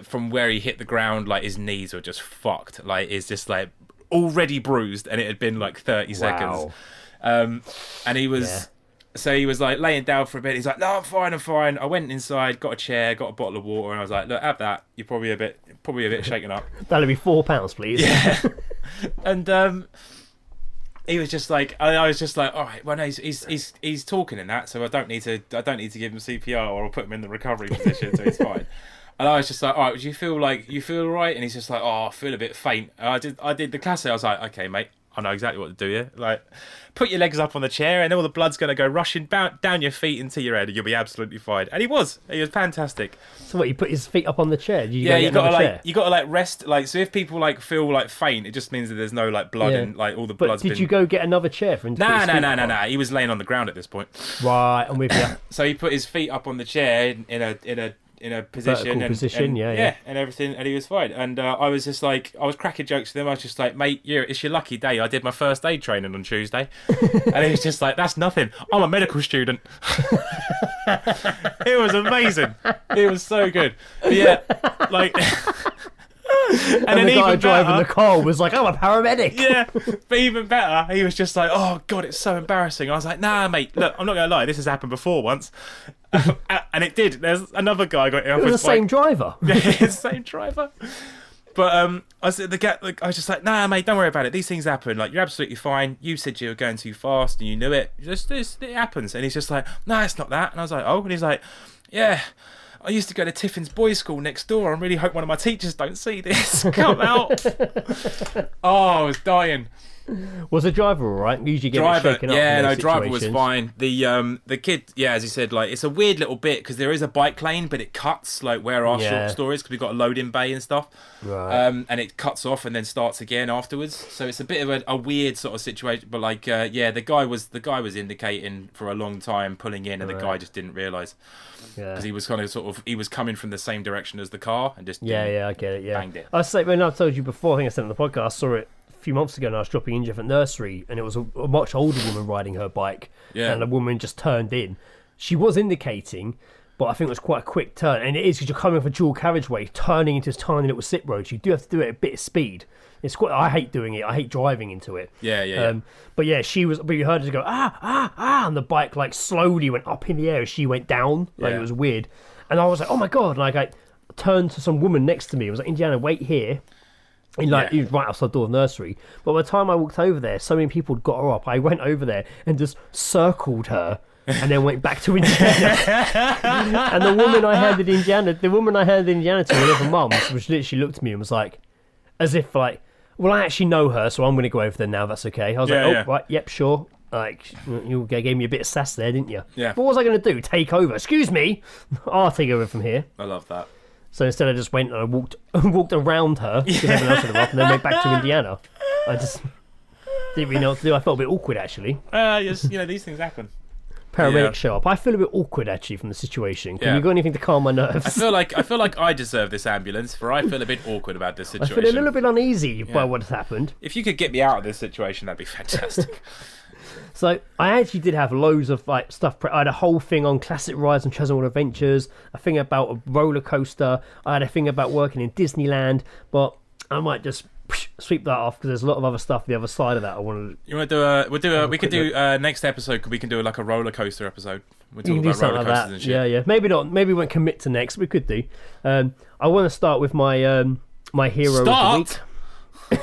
from where he hit the ground, like his knees were just fucked. Like, it's just like already bruised, and it had been like 30 seconds. And he was so he was like laying down for a bit. He's like, no, I'm fine. I went inside, got a chair, got a bottle of water, and I was like, look, have that. You're probably a bit shaken up. That'll be £4, please. Yeah. And he was just like, I was just like, all right, well, no, he's talking in that, so I don't need to give him CPR or I'll put him in the recovery position, so he's fine. And I was just like, all right, do you feel all right? And he's just like, oh, I feel a bit faint. And I did the classic. I was like, okay, mate, I know exactly what to do here. Like, put your legs up on the chair, and all the blood's going to go rushing down your feet into your head, and you'll be absolutely fine. And he was fantastic. So what? You put his feet up on the chair? You got to rest. Like, so if people like feel like faint, it just means that there's no like blood and like all the blood's been. Did you go get another chair for him? No. He was laying on the ground at this point. Right, I'm with you. So he put his feet up on the chair in a position, and everything, and he was fine. And I was just like, I was cracking jokes with him. I was just like, mate, it's your lucky day. I did my first aid training on Tuesday. And he was just like, that's nothing. I'm a medical student. It was amazing. It was so good. But yeah, like. And then the guy driving the car was like, I'm a paramedic. Yeah, but even better, he was just like, oh God, it's so embarrassing. I was like, nah, mate, look, I'm not going to lie, this has happened before once. And it did. There's another guy got off his bike. The same driver. Yeah, it's the same driver. But I said, I was just like, nah, mate, don't worry about it. These things happen. Like, you're absolutely fine. You said you were going too fast and you knew it. It happens. And he's just like, nah, it's not that. And I was like, oh. And he's like, Yeah, I used to go to Tiffin's boys' school next door. I really hope one of my teachers don't see this. Come out. Oh, I was dying. Was the driver all right? Usually get Driver, shaken up. yeah, in no, those driver was situations. fine. The kid, yeah, as you said, like it's a weird little bit because there is a bike lane, but it cuts like where our short store is because we've got a loading bay and stuff. Right. And it cuts off and then starts again afterwards. So it's a bit of a weird sort of situation. But like, yeah, the guy was indicating for a long time, pulling in, and the guy just didn't realise because he was kind of he was coming from the same direction as the car and just I get it. Yeah, banged it. I say when I've told you before, I think I said on the podcast, I saw it a few months ago and I was dropping Inja at nursery and it was a much older woman riding her bike and the woman just turned in. She was indicating, but I think it was quite a quick turn, and it is because you're coming off a dual carriageway turning into this tiny little slip road, so you do have to do it at a bit of speed. It's quite, I hate doing it, I hate driving into it. But yeah, she was, but you heard her go and the bike like slowly went up in the air as she went down, like it was weird. And I was like, oh my god, and like I turned to some woman next to me, I was like, Indiana, wait here. He was right outside the door of the nursery. But by the time I walked over there, so many people had got her up. I went over there and just circled her and then went back to Indiana. And the woman I handed Indiana to, one of her mums, which literally looked at me and was like, as if like, well, I actually know her, so I'm going to go over there now. That's okay. I was right, yep, sure. Like, you gave me a bit of sass there, didn't you? Yeah. But what was I going to do? Take over? Excuse me. I'll take over from here. I love that. So instead I just went and I walked around her because everyone else had her up, and then went back to Indiana. I just didn't really know what to do. I felt a bit awkward actually. Yes, these things happen. Paramedics show up. I feel a bit awkward actually from the situation. Can you got anything to calm my nerves? I feel like I deserve this ambulance, for I feel a bit awkward about this situation. I feel a little bit uneasy by what has happened. If you could get me out of this situation, that'd be fantastic. So I actually did have loads of like stuff. I had a whole thing on classic rides and Chessington World of Adventures, a thing about a roller coaster. I had a thing about working in Disneyland, but I might just sweep that off because there's a lot of other stuff the other side of that. I want to. You want to do we could do next episode. We can do like a roller coaster episode. We'll talk about roller coasters and shit. Yeah. Maybe not. Maybe we won't commit to next. We could do. I want to start with my my hero of the week.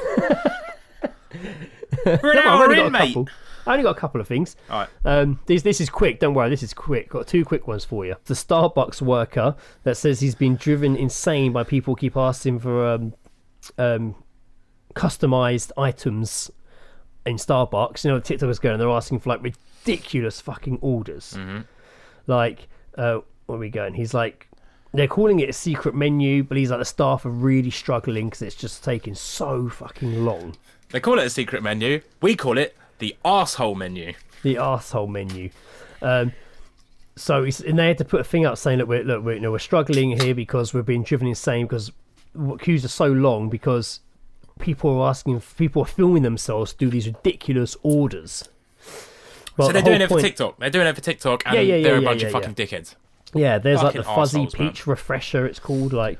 We're an hour in, mate. I only got a couple of things. All right. This is quick. Don't worry, this is quick. Got two quick ones for you. The Starbucks worker that says he's been driven insane by people keep asking for customized items in Starbucks. You know, TikTokers going, they're asking for like ridiculous fucking orders. Mm-hmm. Like, where are we going? He's like, they're calling it a secret menu, but he's like, the staff are really struggling because it's just taking so fucking long. They call it a secret menu. We call it the arsehole menu. The arsehole menu. So and they had to put a thing up saying that we're struggling here because we're being driven insane because queues are so long because people are filming themselves to do these ridiculous orders. Well, so they're doing it for TikTok. They're doing it for TikTok, and they're a bunch of fucking dickheads. Yeah, there's fucking like the fuzzy peach refresher. It's called like,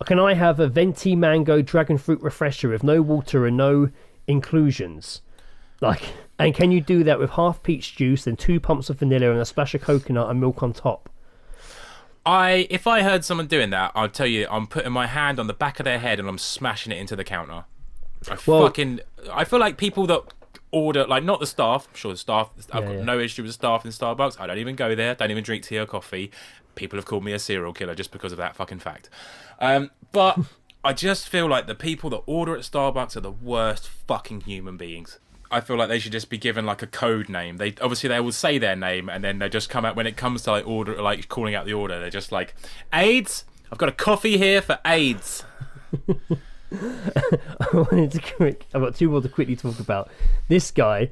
can I have a venti mango dragon fruit refresher with no water and no inclusions? Like, and can you do that with half peach juice and 2 pumps of vanilla and a splash of coconut and milk on top? If I heard someone doing that, I'll tell you, I'm putting my hand on the back of their head and I'm smashing it into the counter. I feel like people that order, like, not the staff. I'm sure the staff. I've got no issue with the staff in Starbucks. I don't even go there. Don't even drink tea or coffee. People have called me a serial killer just because of that fucking fact. But I just feel like the people that order at Starbucks are the worst fucking human beings. I feel like they should just be given like a code name. They will say their name and then they just come out when it comes to like order, like calling out the order. They're just like, AIDS. I've got a coffee here for AIDS. I've got two more to quickly talk about. This guy.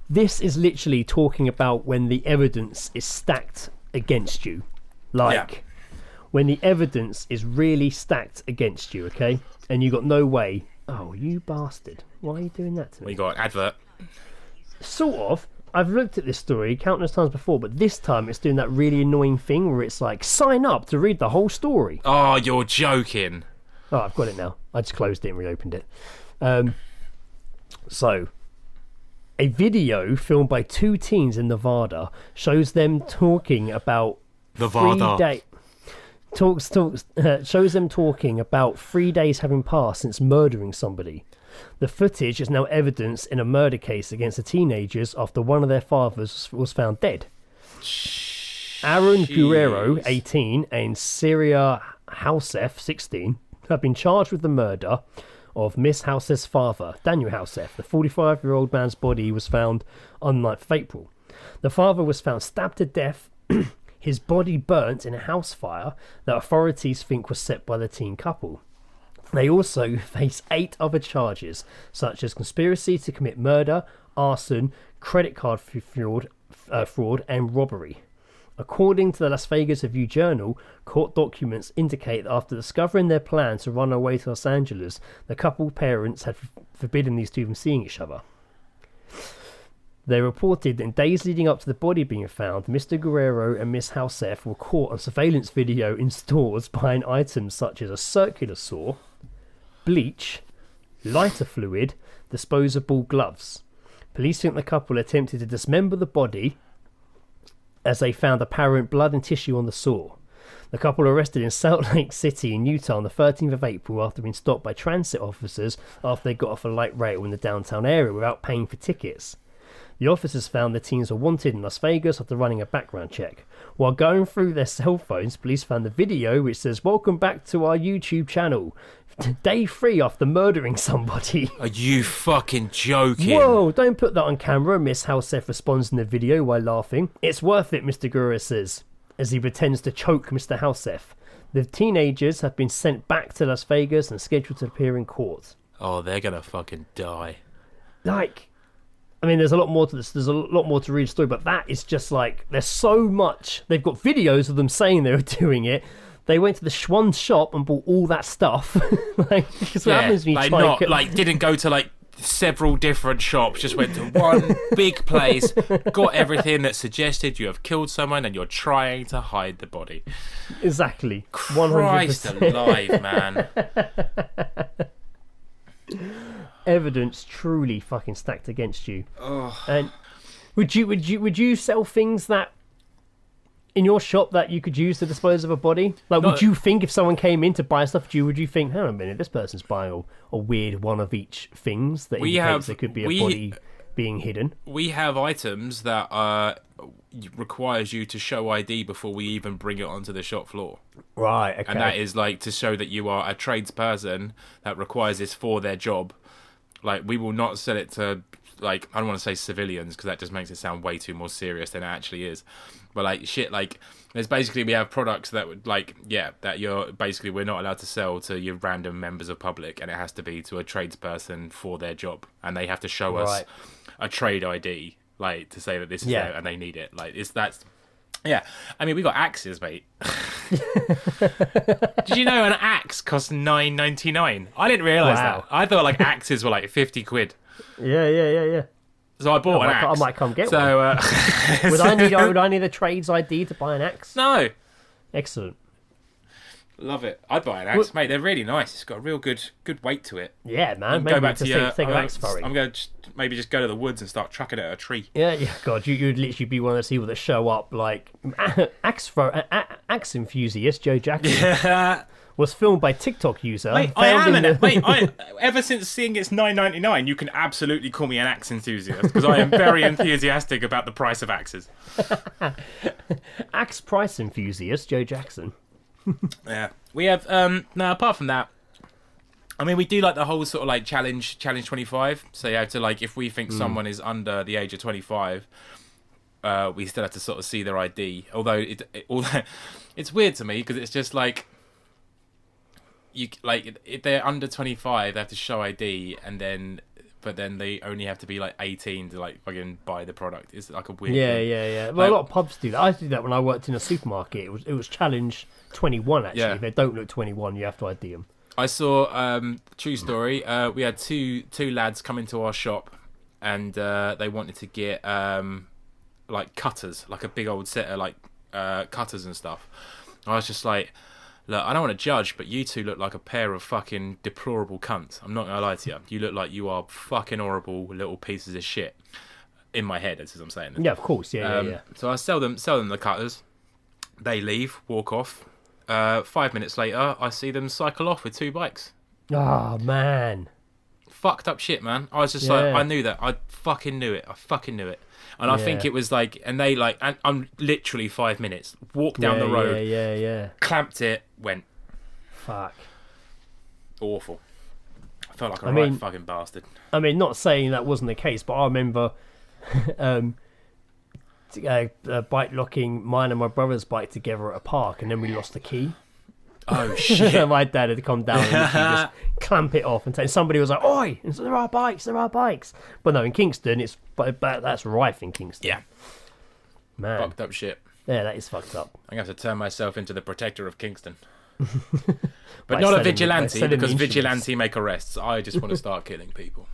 This is literally talking about when the evidence is stacked against you, when the evidence is really stacked against you. Okay, and you got no way. Oh, you bastard. Why are you doing that to me? We got an advert. Sort of. I've looked at this story countless times before, but this time it's doing that really annoying thing where it's like, sign up to read the whole story. Oh, you're joking. Oh, I've got it now. I just closed it and reopened it. So, a video filmed by 2 teens in Nevada shows them talking about Nevada. Shows them talking about 3 days having passed since murdering somebody. The footage is now evidence in a murder case against the teenagers after one of their fathers was found dead. Aaron Jeez. Guerrero, 18, and Syria Housef, 16, have been charged with the murder of Miss Housef's father, Daniel Housef. The 45-year-old man's body was found on the 9th of April. The father was found stabbed to death, his body burnt in a house fire that authorities think was set by the teen couple. They also face 8 other charges, such as conspiracy to commit murder, arson, credit card fraud, and robbery. According to the Las Vegas Review-Journal, court documents indicate that after discovering their plan to run away to Los Angeles, the couple parents had forbidden these two from seeing each other. They reported that in days leading up to the body being found, Mr. Guerrero and Miss Housef were caught on surveillance video in stores buying items such as a circular saw, bleach, lighter fluid, disposable gloves. Police think the couple attempted to dismember the body as they found apparent blood and tissue on the saw. The couple were arrested in Salt Lake City in Utah on the 13th of April after being stopped by transit officers after they got off a light rail in the downtown area without paying for tickets. The officers found the teens were wanted in Las Vegas after running a background check. While going through their cell phones, police found the video which says, "Welcome back to our YouTube channel. Day 3 after murdering somebody." Are you fucking joking? Whoa, don't put that on camera, Miss Housef responds in the video while laughing. "It's worth it," Mr. Guerrero says, as he pretends to choke Mr. Housef. The teenagers have been sent back to Las Vegas and scheduled to appear in court. Oh, they're gonna fucking die. Like, I mean, there's a lot more to this. There's a lot more to read the story, but that is just like, there's so much. They've got videos of them saying they were doing it. They went to the Schwann shop and bought all that stuff. Like, because what happens when you like try not and... like didn't go to like several different shops, just went to one big place, got everything that suggested you have killed someone and you're trying to hide the body. Exactly. Christ 100%. alive, man. Evidence truly fucking stacked against you. And would you sell things that in your shop that you could use to dispose of a body? Like, would you think if someone came in to buy stuff, would you think, hang on a minute, this person's buying a weird one of each things that indicates there could be a body being hidden? We have items that requires you to show ID before we even bring it onto the shop floor. Right, okay. And that is like to show that you are a tradesperson that requires this for their job. Like, we will not sell it to, like, I don't want to say civilians because that just makes it sound way too more serious than it actually is. But like shit, like there's basically, we have products that would like, yeah, that we're not allowed to sell to your random members of public, and it has to be to a tradesperson for their job, and they have to show us a trade ID, like to say that this is there and they need it. Like yeah. I mean, we got axes, mate. Did you know an axe costs $9.99? I didn't realise that. I thought like axes were like 50 quid. Yeah. So I bought an axe. I might come get one. Would I need a trades ID to buy an axe? No. Excellent. Love it. I'd buy an axe, mate. They're really nice. It's got a real good weight to it. Yeah, man. Go back to take an axe throwing. I'm going to maybe just go to the woods and start chucking it at a tree. Yeah. God, you'd literally be one of those people that show up like axe enthusiast Joe Jackson. Yeah. Was filmed by TikTok user. Mate, I am ever since seeing it's $9.99, you can absolutely call me an axe enthusiast because I am very enthusiastic about the price of axes. Axe price enthusiast Joe Jackson. Yeah, we have. Now, apart from that, I mean, we do like the whole sort of like challenge 25. So you have to like, if we think someone is under the age of 25, we still have to sort of see their ID. Although it's weird to me because it's just like. You like if they're under 25, they have to show ID, but then they only have to be like 18 to like fucking buy the product. It's like a weird thing. Yeah. Well, a lot of pubs do that. I did that when I worked in a supermarket. It was challenge 21 actually. If they don't look 21, you have to ID them. I saw true story. We had two lads come into our shop, and they wanted to get like cutters, like a big old set of like cutters and stuff. I was just like. Look, I don't want to judge, but you two look like a pair of fucking deplorable cunts. I'm not going to lie to you. You look like you are fucking horrible little pieces of shit. In my head, that's what I'm saying. Yeah, of course. Yeah. So I sell them the cutters. They leave, walk off. 5 minutes later, I see them cycle off with 2 bikes. Oh, man. fucked up shit, man. I was just like, Yeah. I knew that. I fucking knew it. And I think Yeah. it was like, and they like, and I'm literally 5 minutes, walked down the road, Yeah. clamped it, went. Fuck. Awful. I felt like a right fucking bastard. I mean, not saying that wasn't the case, but I remember bike locking mine and my brother's bike together at a park, and then we lost the key. Oh shit! My dad had come down and just clamp it off, and somebody was like, "Oi, there are bikes." But no, in Kingston, but that's rife in Kingston. Yeah, man, fucked up shit. Yeah, that is fucked up. I'm gonna have to turn myself into the protector of Kingston, but By not a selling- vigilante, by selling because instruments. vigilante make arrests. I just want to start killing people.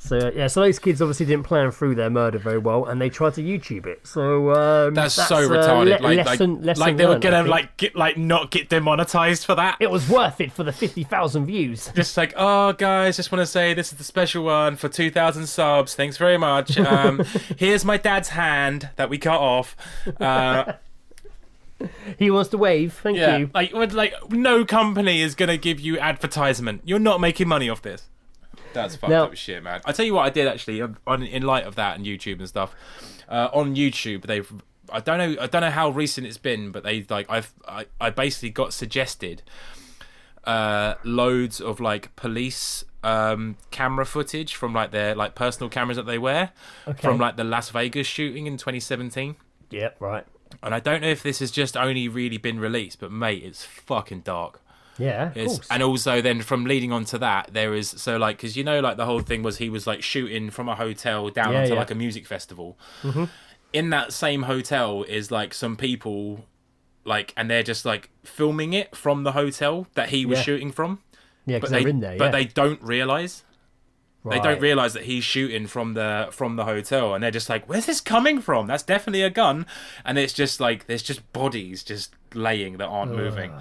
So so those kids obviously didn't plan through their murder very well, and they tried to YouTube it. So That's so retarded. Lesson like they were learned, I gonna think. not get demonetized for that. It was worth it for the 50,000 views. Just like, oh guys, just want to say this is the special one for 2,000 subs. Thanks very much. Here's my dad's hand that we cut off. He wants to wave. Thank you. Like no company is gonna give you advertisement. You're not making money off this. That's fucked up shit, man. I tell you what, I did actually in light of that and YouTube and stuff. On YouTube, I don't know how recent it's been, but I basically got suggested loads of like police camera footage from like their like personal cameras that they wear from like the Las Vegas shooting in 2017. Yep, right. And I don't know if this has just only really been released, but mate, it's fucking dark. Yeah, of course. And also then from leading on to that, there is because like the whole thing was he was like shooting from a hotel down onto like a music festival. Mm-hmm. In that same hotel is like some people like, and they're just like filming it from the hotel that he was shooting from. Yeah, because they're in there. But they don't realise. Right. They don't realise that he's shooting from the hotel, and they're just like, "Where's this coming from? That's definitely a gun." And it's just like there's just bodies just laying that aren't moving.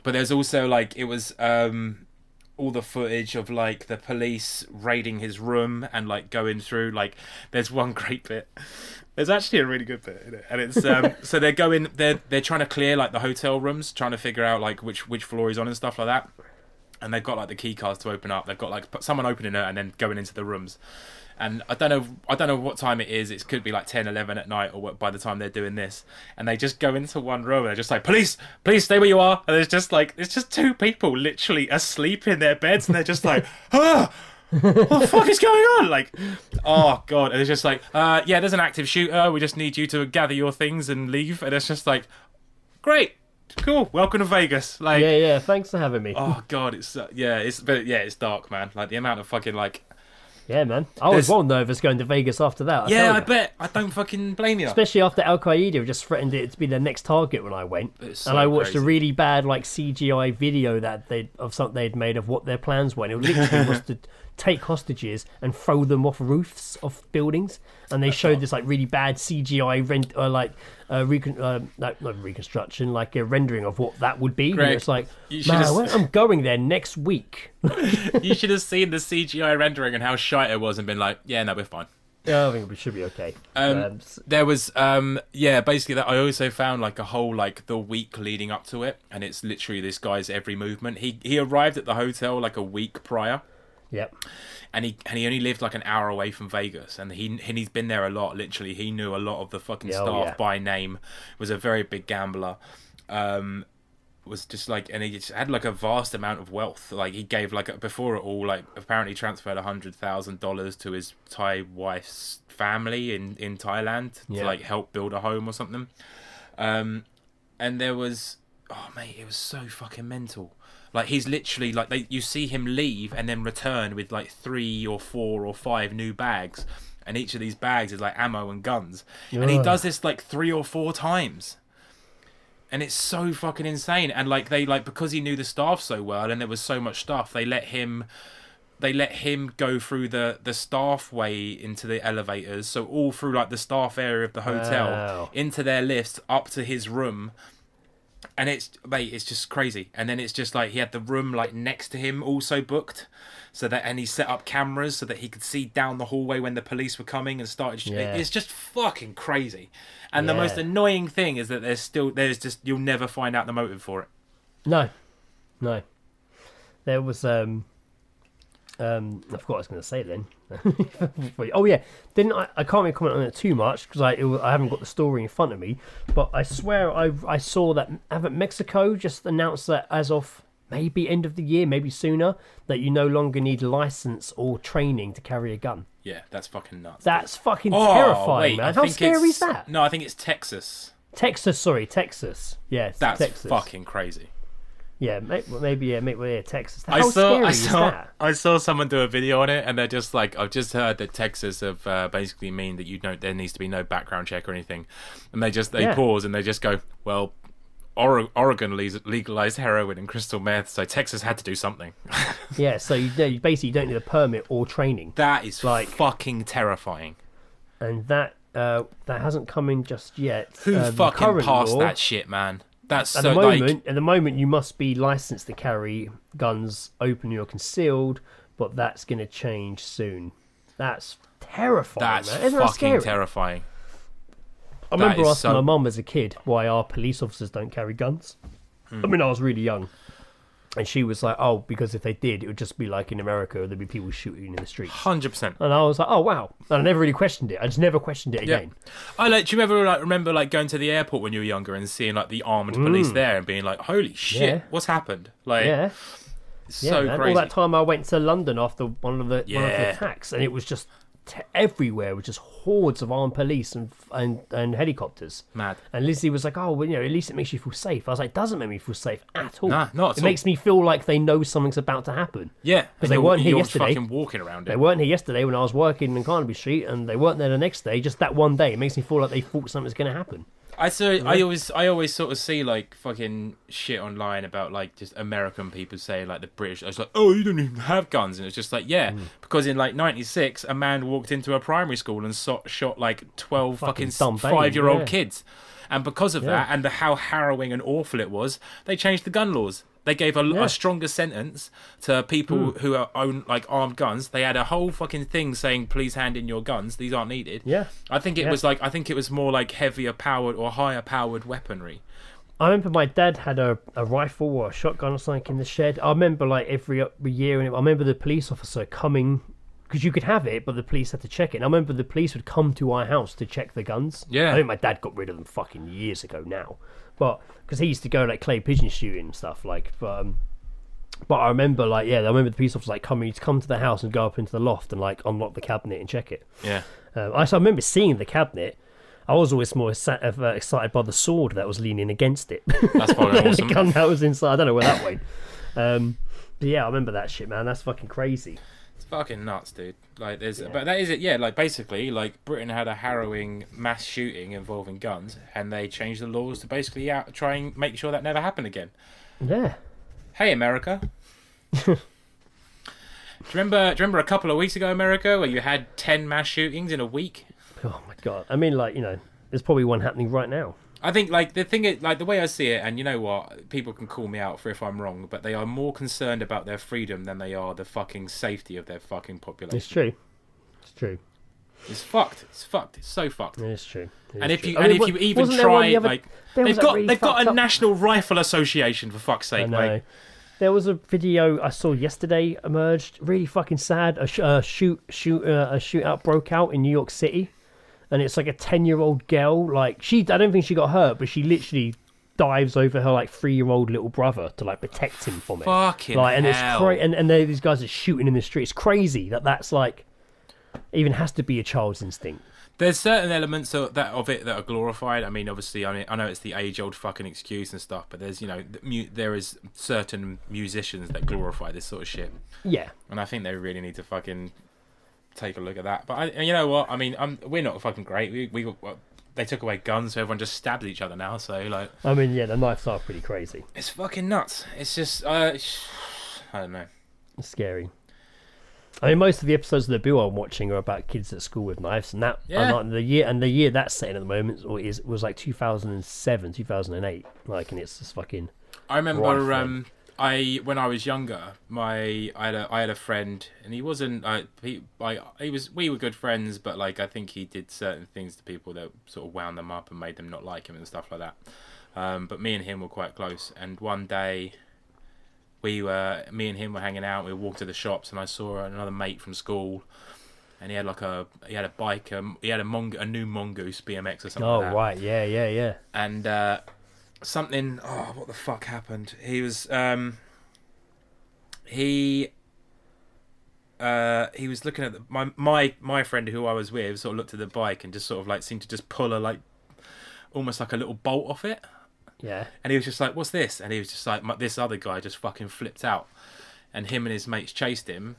But there's also like it was all the footage of like the police raiding his room and like going through like there's one great bit. There's actually a really good bit in it, and it's so they're trying to clear like the hotel rooms, trying to figure out like which floor he's on and stuff like that. And they've got like the key cards to open up. They've got like someone opening it and then going into the rooms. And I don't know what time it is. It could be like 10, 11 at night or what, by the time they're doing this. And they just go into one room and they're just like, police, stay where you are. And there's just two people literally asleep in their beds. And they're just like, what the fuck is going on? Like, oh God. And it's just like, yeah, there's an active shooter. We just need you to gather your things and leave. And it's just like, great. Cool. Welcome to Vegas. Like, yeah. Thanks for having me. Oh God, it's dark, man. Like the amount of fucking like. Yeah, man. I was well nervous going to Vegas after that. I bet. I don't fucking blame you. Especially after Al Qaeda just threatened it to be their next target when I went. So and I watched crazy. a really bad like CGI video that they'd made of what their plans were. And it literally was to take hostages and throw them off roofs of buildings. And they showed this like really bad CGI not reconstruction, like a rendering of what that would be. Greg, and it's like, man, I'm going there next week. You should have seen the CGI rendering and how shite it was and been like, yeah, no, we're fine. Yeah, I think it should be okay. There was basically that I also found like a whole like the week leading up to it, and it's literally this guy's every movement. He arrived at the hotel like a week prior. Yep. And he only lived like an hour away from Vegas, and he's been there a lot. Literally, he knew a lot of the fucking staff by name. Was a very big gambler. Was just like, and he just had like a vast amount of wealth. Like he gave like before it all, like apparently transferred $100,000 to his Thai wife's family in Thailand to like help build a home or something. And there was, oh mate, it was so fucking mental. Like he's literally like you see him leave and then return with like 3 or 4 or 5 new bags, and each of these bags is like ammo and guns. And he does this like 3 or 4 times, and it's so fucking insane. And like they like because he knew the staff so well and there was so much stuff, they let him go through the staff way into the elevators, so all through like the staff area of the hotel into their lifts up to his room. And it's just crazy. And then it's just like he had the room like next to him also booked, and he set up cameras so that he could see down the hallway when the police were coming and started. It's just fucking crazy. And the most annoying thing is that there's just you'll never find out the motive for it. No. There was I forgot what I was going to say then. Oh yeah, didn't I can't really comment on it too much because I haven't got the story in front of me. But I swear I saw that haven't Mexico just announced that as of maybe end of the year, maybe sooner, that you no longer need a license or training to carry a gun. Yeah, that's fucking nuts. That's fucking terrifying, wait, man. How scary is that? No, I think it's Texas. Texas. Yes, That's Texas. fucking crazy. Yeah, maybe Texas. How scary is that? I saw someone do a video on it, and they're just like, I've just heard that Texas have basically mean that there needs to be no background check or anything, and they pause and they just go, well, Oregon legalized heroin and crystal meth, so Texas had to do something. Yeah, so you basically don't need a permit or training. That is fucking terrifying. And that hasn't come in just yet. Who fucking passed that shit, man? That's at the moment you must be licensed to carry guns openly or concealed, but that's going to change soon. That's terrifying. That's man. Isn't that fucking scary? terrifying. I remember asking my mum as a kid why our police officers don't carry guns. I mean, I was really young. And she was like, oh, because if they did, it would just be like in America, there'd be people shooting in the streets. 100%. And I was like, oh, wow. And I never really questioned it. I just never questioned it again. Do you ever remember going to the airport when you were younger and seeing like the armed police there and being like, holy shit, what's happened? Like, it's so crazy. All that time I went to London after one of the attacks, and it was just everywhere with just hordes of armed police and helicopters. Mad. And Lizzie was like, oh, well, at least it makes you feel safe. I was like, it doesn't make me feel safe at all. Nah, not at all. It makes me feel like they know something's about to happen. Yeah. Because they weren't here yesterday. Fucking walking around it. They weren't here yesterday when I was working in Carnaby Street, and they weren't there the next day. Just that one day, it makes me feel like they thought something's going to happen. I always sort of see like fucking shit online about like just American people saying like the British. I was like, oh, you don't even have guns, and it's just like because in like '96 a man walked into a primary school and shot like 12 fucking 5-year-old kids, and because of that and how harrowing and awful it was, they changed the gun laws. They gave a stronger sentence to people who own like armed guns. They had a whole fucking thing saying, "Please hand in your guns. These aren't needed." Yeah, I think it was more like heavier powered or higher powered weaponry. I remember my dad had a rifle or a shotgun or something in the shed. I remember like every year, and I remember the police officer coming because you could have it, but the police had to check it. And I remember the police would come to our house to check the guns. Yeah, I think my dad got rid of them fucking years ago now. But because he used to go like clay pigeon shooting and stuff, like, but I remember like I remember the police officer like come to the house and go up into the loft and like unlock the cabinet and check it. Yeah. I remember seeing the cabinet. I was always more excited by the sword that was leaning against it. That's fucking awesome. The gun that was inside. I don't know where that went. But yeah, I remember that shit, man. That's fucking crazy. It's fucking nuts, dude. Like, but that is it. Yeah, like basically, like Britain had a harrowing mass shooting involving guns, and they changed the laws to basically try and make sure that never happened again. Yeah. Hey, America. Do you remember a couple of weeks ago, America, where you had 10 mass shootings in a week? Oh my god. I mean, like, there's probably one happening right now. I think, like, the thing is, like, the way I see it, and you know what, people can call me out for if I'm wrong, but they are more concerned about their freedom than they are the fucking safety of their fucking population. It's true. It's true. It's fucked. It's fucked. It's so fucked. It's true. If you even try, like, they've got a National Rifle Association, for fuck's sake, mate. There was a video I saw yesterday emerged, really fucking sad. A shootout broke out in New York City. And it's like a 10-year-old girl, like I don't think she got hurt, but she literally dives over her like 3-year-old little brother to like protect him from it. Fucking like, and hell. It's and these guys are shooting in the street. It's crazy that's like even has to be a child's instinct. There's certain elements of it that are glorified. I mean, obviously, I know it's the age-old fucking excuse and stuff, but there's there is certain musicians that glorify this sort of shit. Yeah, and I think they really need to fucking take a look at that. But you know what? I mean, we're not fucking great. They took away guns, so everyone just stabs each other now. So like, I mean, yeah, the knives are pretty crazy. It's fucking nuts. It's just, I don't know. It's scary. I mean, most of the episodes of The Bill I'm watching are about kids at school with knives, and the year that's set in at the moment was like 2007, 2008. Like, and it's just fucking. I remember. When I was younger, I had a friend, and he wasn't we were good friends, but like I think he did certain things to people that sort of wound them up and made them not like him and stuff like that. But me and him were quite close, and one day me and him were hanging out. We walked to the shops, and I saw another mate from school, and he had a bike. He had a new Mongoose BMX or something. Oh, like that. right, yeah. And something. Oh, what the fuck happened? He was he was looking at my friend who I was with. Sort of looked at the bike and just sort of like seemed to just pull almost like a little bolt off it. Yeah. And he was just like, "What's this?" And he was just like, "This other guy just fucking flipped out," and him and his mates chased him.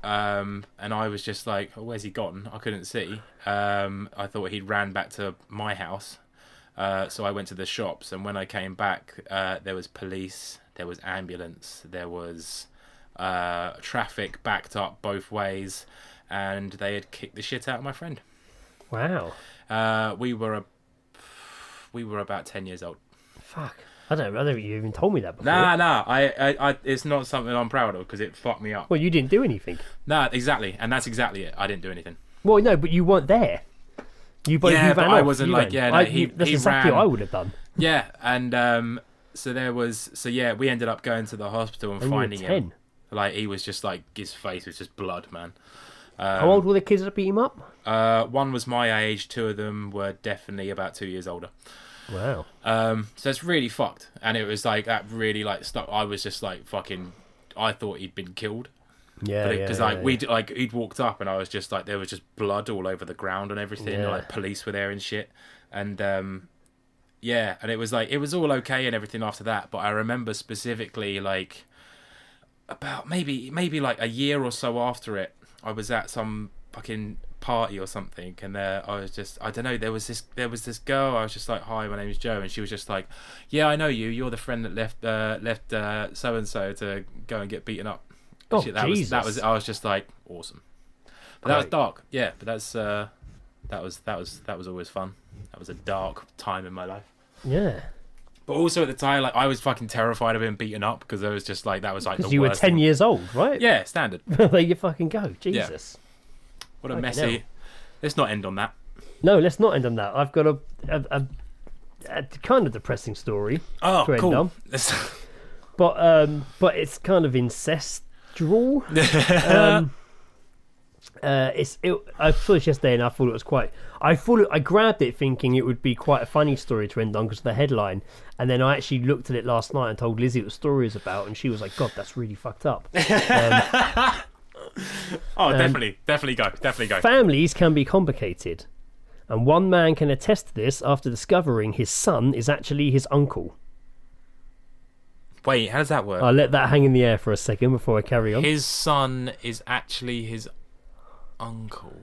And I was just like, oh, "Where's he gone?" I couldn't see. I thought he'd ran back to my house. So I went to the shops, and when I came back, there was police, there was ambulance, there was traffic backed up both ways, and they had kicked the shit out of my friend. Wow. We were about 10 years old. Fuck. I don't think you even told me that before. Nah. I it's not something I'm proud of because it fucked me up. Well, you didn't do anything. Nah, exactly, and that's exactly it. I didn't do anything. Well, no, but you weren't there. You ran I off. wasn't You like, ran. yeah, no, that's he exactly ran. what I would have done. Yeah, and we ended up going to the hospital and And you were finding 10. him. Like, he was just like, his face was just blood, man. How old were the kids that beat him up? One was my age, two of them were definitely about 2 years older. Wow. So it's really fucked, and it was like that really like stuck. I was just like fucking. I thought he'd been killed. Yeah, because he'd walked up, and I was just like, there was just blood all over the ground and everything. Yeah. Like police were there and shit, and and it was like it was all okay and everything after that. But I remember specifically like about maybe like a year or so after it, I was at some fucking party or something, and I was just, I don't know, there was this girl. I was just like, "Hi, my name is Joe," and she was just like, "Yeah, I know you. You're the friend that left so and so to go and get beaten up." Oh, That was. I was just like, awesome. But that was dark. Yeah, but that was always fun. That was a dark time in my life. Yeah. But also at the time, like, I was fucking terrified of being beaten up because I was just like, that was like the Because you were worst 10 thing. years old, right? Yeah, standard. There you fucking go. Jesus. What a Fucking messy. hell. Let's not end on that. No, let's not end on that. I've got a kind of depressing story. Oh, to end cool. on. But it's kind of incestual. I saw this yesterday and I thought it was quite. I grabbed it thinking it would be quite a funny story to end on because of the headline, and then I actually looked at it last night and told Lizzie what the story is about, and she was like, "God, that's really fucked up." Definitely go. Families can be complicated, and one man can attest to this after discovering his son is actually his uncle. Wait, how does that work? I'll let that hang in the air for a second before I carry on. His son is actually his uncle.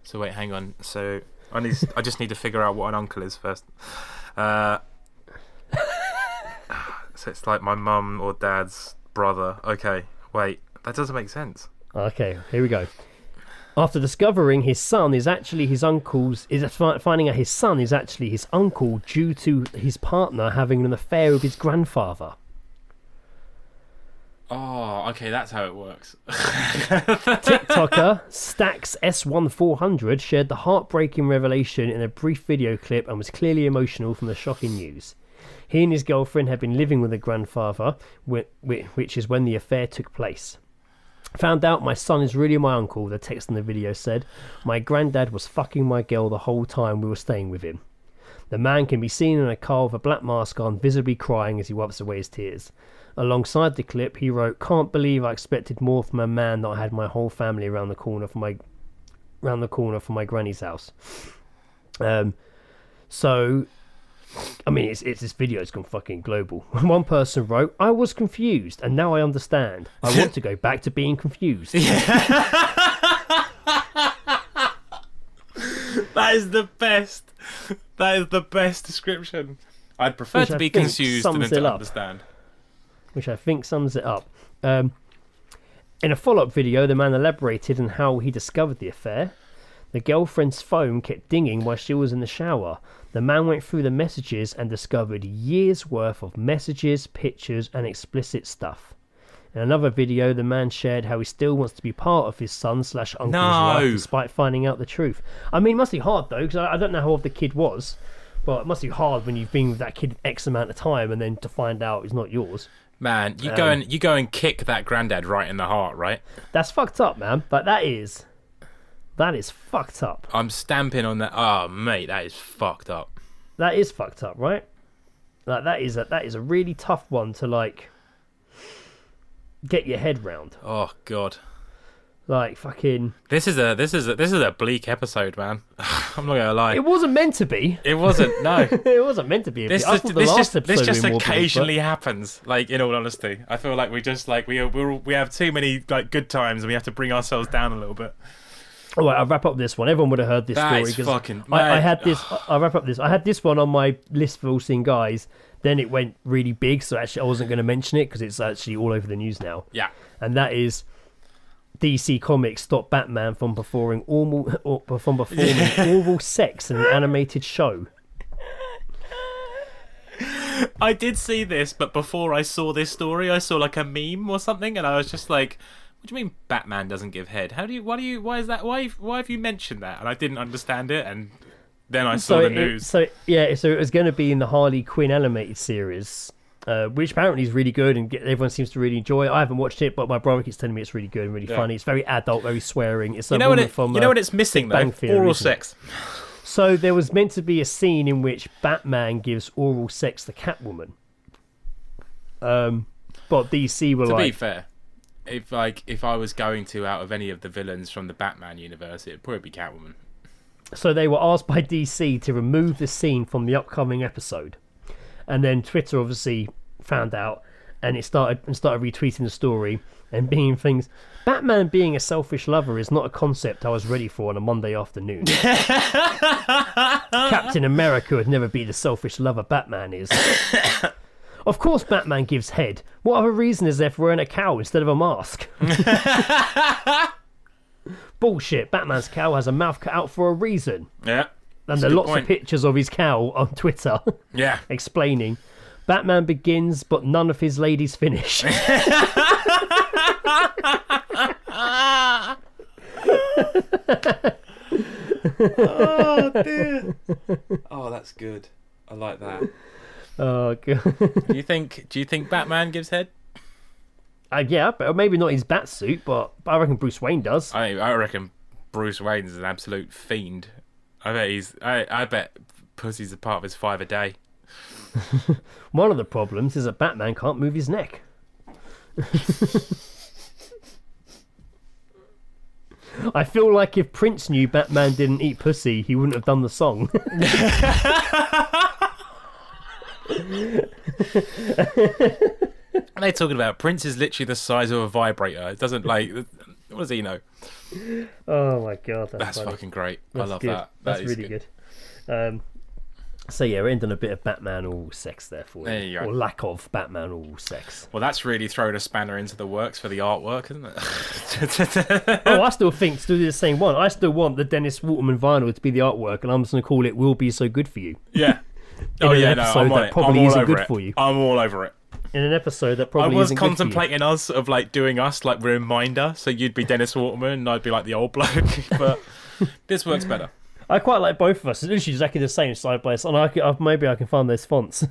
So wait, hang on. So I just need to figure out what an uncle is first. So it's like my mum or dad's brother. Okay, wait, that doesn't make sense. Okay, here we go. After discovering his son is actually his finding out his son is actually his uncle due to his partner having an affair with his grandfather. Oh, okay, that's how it works. TikToker Stacks S1400 shared the heartbreaking revelation in a brief video clip and was clearly emotional from the shocking news. He and his girlfriend had been living with a grandfather, which is when the affair took place. Found out my son is really my uncle, the text in the video said. My granddad was fucking my girl the whole time we were staying with him. The man can be seen in a car with a black mask on, visibly crying as he wipes away his tears. Alongside the clip, he wrote, "Can't believe I expected more from a man that I had my whole family around the corner from my granny's house." So, I mean, it's this video's gone fucking global. One person wrote, "I was confused, and now I understand. I want to go back to being confused." That is the best. That is the best description. I'd prefer Which to I be think confused than sums it to up. understand. Which I think sums it up. In a follow-up video, the man elaborated on how he discovered the affair. The girlfriend's phone kept dinging while she was in the shower. The man went through the messages and discovered years' worth of messages, pictures, and explicit stuff. In another video, the man shared how he still wants to be part of his son/uncle's life despite finding out the truth. I mean, it must be hard, though, because I don't know how old the kid was. But it must be hard when you've been with that kid X amount of time and then to find out it's not yours. Man, you go and kick that granddad right in the heart, right? That's fucked up, man. But that is fucked up. I'm stamping on that. Oh, mate, that is fucked up. That is fucked up, right? Like that is a really tough one to like get your head round. Oh God. Like fucking. This is a bleak episode, man. I'm not gonna lie. It wasn't meant to be. It wasn't. No. It wasn't meant to be. This just occasionally happens. Like, in all honesty, I feel like we just like we have too many like good times, and we have to bring ourselves down a little bit. All right, I'll wrap up this one. Everyone would have heard this That story. is fucking. I had this. I'll wrap up this. I had this one on my list for All Seen Guys. Then it went really big, so actually I wasn't going to mention it because it's actually all over the news now. Yeah. And that is DC Comics stopped Batman from performing oral sex in an animated show. I did see this, but before I saw this story, I saw like a meme or something, and I was just like, "What do you mean Batman doesn't give head? Why is that? Why have you mentioned that?" And I didn't understand it, and then I saw the news. So it was going to be in the Harley Quinn animated series, which apparently is really good, and everyone seems to really enjoy it. I haven't watched it, but my brother keeps telling me it's really good and really funny. It's very adult, very swearing. It's you know what it's missing though? Oral sex. So there was meant to be a scene in which Batman gives oral sex to Catwoman. But DC were to like... be fair, if I was going to out of any of the villains from the Batman universe, it'd probably be Catwoman. So they were asked by DC to remove the scene from the upcoming episode. And then Twitter obviously found out, and it started retweeting the story and being things. Batman being a selfish lover is not a concept I was ready for on a Monday afternoon. Captain America would never be the selfish lover Batman is. Of course Batman gives head. What other reason is there for wearing a cowl instead of a mask? Bullshit. Batman's cowl has a mouth cut out for a reason. Yeah. And there are lots of pictures of his cowl on Twitter. Yeah. Explaining. Batman begins, but none of his ladies finish. Oh dear. Oh, that's good. I like that. Oh god. Do you think Batman gives head? Yeah, but maybe not his bat suit, but I reckon Bruce Wayne does. I reckon Bruce Wayne's an absolute fiend. I bet pussy's a part of his 5 a day. One of the problems is that Batman can't move his neck. I feel like if Prince knew Batman didn't eat pussy, he wouldn't have done the song. What are they talking about? Prince is literally the size of a vibrator. It doesn't like. What does he know? Oh my god, that's funny. fucking great. That's I love good. that. That's really good. So yeah, we're ending a bit of Batman oral sex there for you. There you go. Or lack of Batman oral sex. Well, that's really thrown a spanner into the works for the artwork, isn't it? Oh, I still think to do the same one. I still want the Dennis Waterman vinyl to be the artwork, and I'm just going to call it "Will Be So Good for You." Yeah. In an episode that probably isn't good for you. I'm all over it. In an episode that probably isn't good for you. I was contemplating us of like doing us like reminder, so you'd be Dennis Waterman and I'd be like the old bloke, but this works better. I quite like both of us. It's literally exactly the same side by side. And maybe I can find those fonts.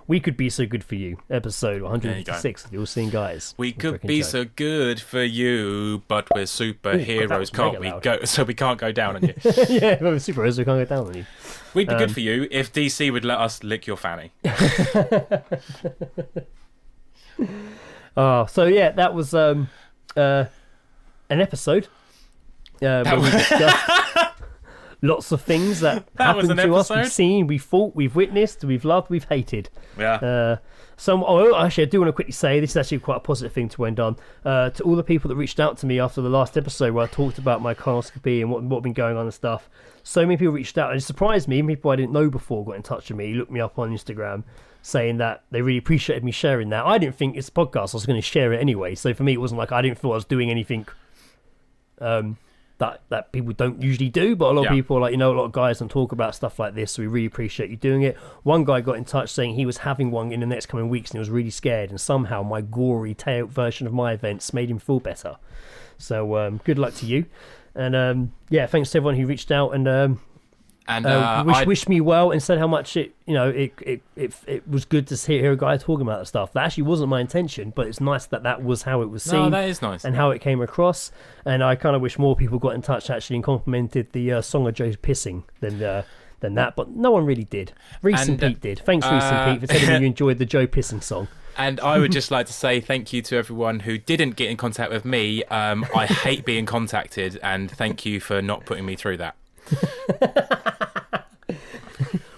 We Could Be So Good for You, episode 156 of the All Seen Guys. We could be so good for you, but we're superheroes, can't we go? So we can't go down on you. Yeah, we're superheroes, we can't go down on you. We'd be good for you if DC would let us lick your fanny. So yeah, that was an episode where we discussed lots of things that happened to us. We've seen, we've fought, we've witnessed, we've loved, we've hated. Yeah. Actually, I do want to quickly say this is actually quite a positive thing to end on. To all the people that reached out to me after the last episode where I talked about my colonoscopy and what been going on and stuff. So many people reached out, and it surprised me. People I didn't know before got in touch with me, looked me up on Instagram, saying that they really appreciated me sharing that. I didn't think it's a podcast, I was going to share it anyway. So for me, it wasn't like I didn't feel I was doing anything that people don't usually do, but a lot of people, like, a lot of guys don't talk about stuff like this, so we really appreciate you doing it. One guy got in touch saying he was having one in the next coming weeks and he was really scared, and somehow my gory version of my events made him feel better. So good luck to you, and thanks to everyone who reached out, and And wish me well and said how much it was good to hear a guy talking about that stuff. That actually wasn't my intention, but it's nice that was how it was seen. No, that is nice. And how it came across. And I kind of wish more people got in touch actually and complimented the song of Joe pissing than that, but no one really did. Reese and Pete did. Thanks, Reese and Pete, for telling me you enjoyed the Joe pissing song. And I would just like to say thank you to everyone who didn't get in contact with me. I hate being contacted, and thank you for not putting me through that.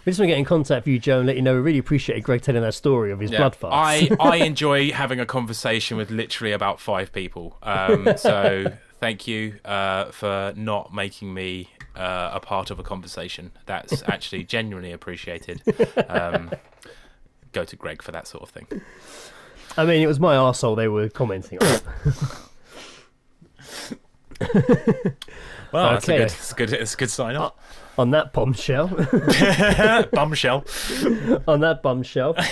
We just want to get in contact with you, Joe, and let you know we really appreciate Greg telling that story of his blood farts. I enjoy having a conversation with literally about 5 people. So thank you for not making me a part of a conversation. That's actually genuinely appreciated. Go to Greg for that sort of thing. I mean, it was my arsehole they were commenting on. Well, okay. It's a good sign off. On that bombshell. Bombshell. On that bombshell. Do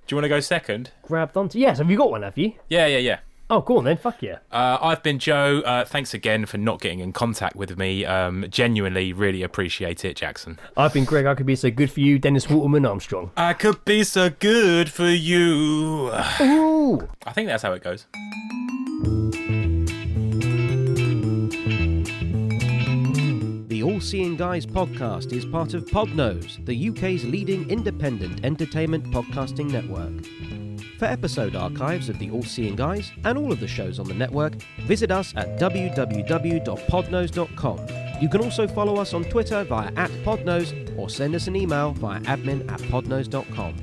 you want to go second? Grabbed onto. Yes, have you got one, have you? Yeah. Oh, go on then. Fuck yeah. I've been Joe. Thanks again for not getting in contact with me. Genuinely, really appreciate it, Jackson. I've been Greg. I could be so good for you, Dennis Waterman Armstrong. I could be so good for you. Ooh. I think that's how it goes. The All Seeing Guys podcast is part of Podnose, the UK's leading independent entertainment podcasting network. For episode archives of the All Seeing Guys and all of the shows on the network, visit us at www.podnose.com. You can also follow us on Twitter via @podnose or send us an email via admin@podnose.com.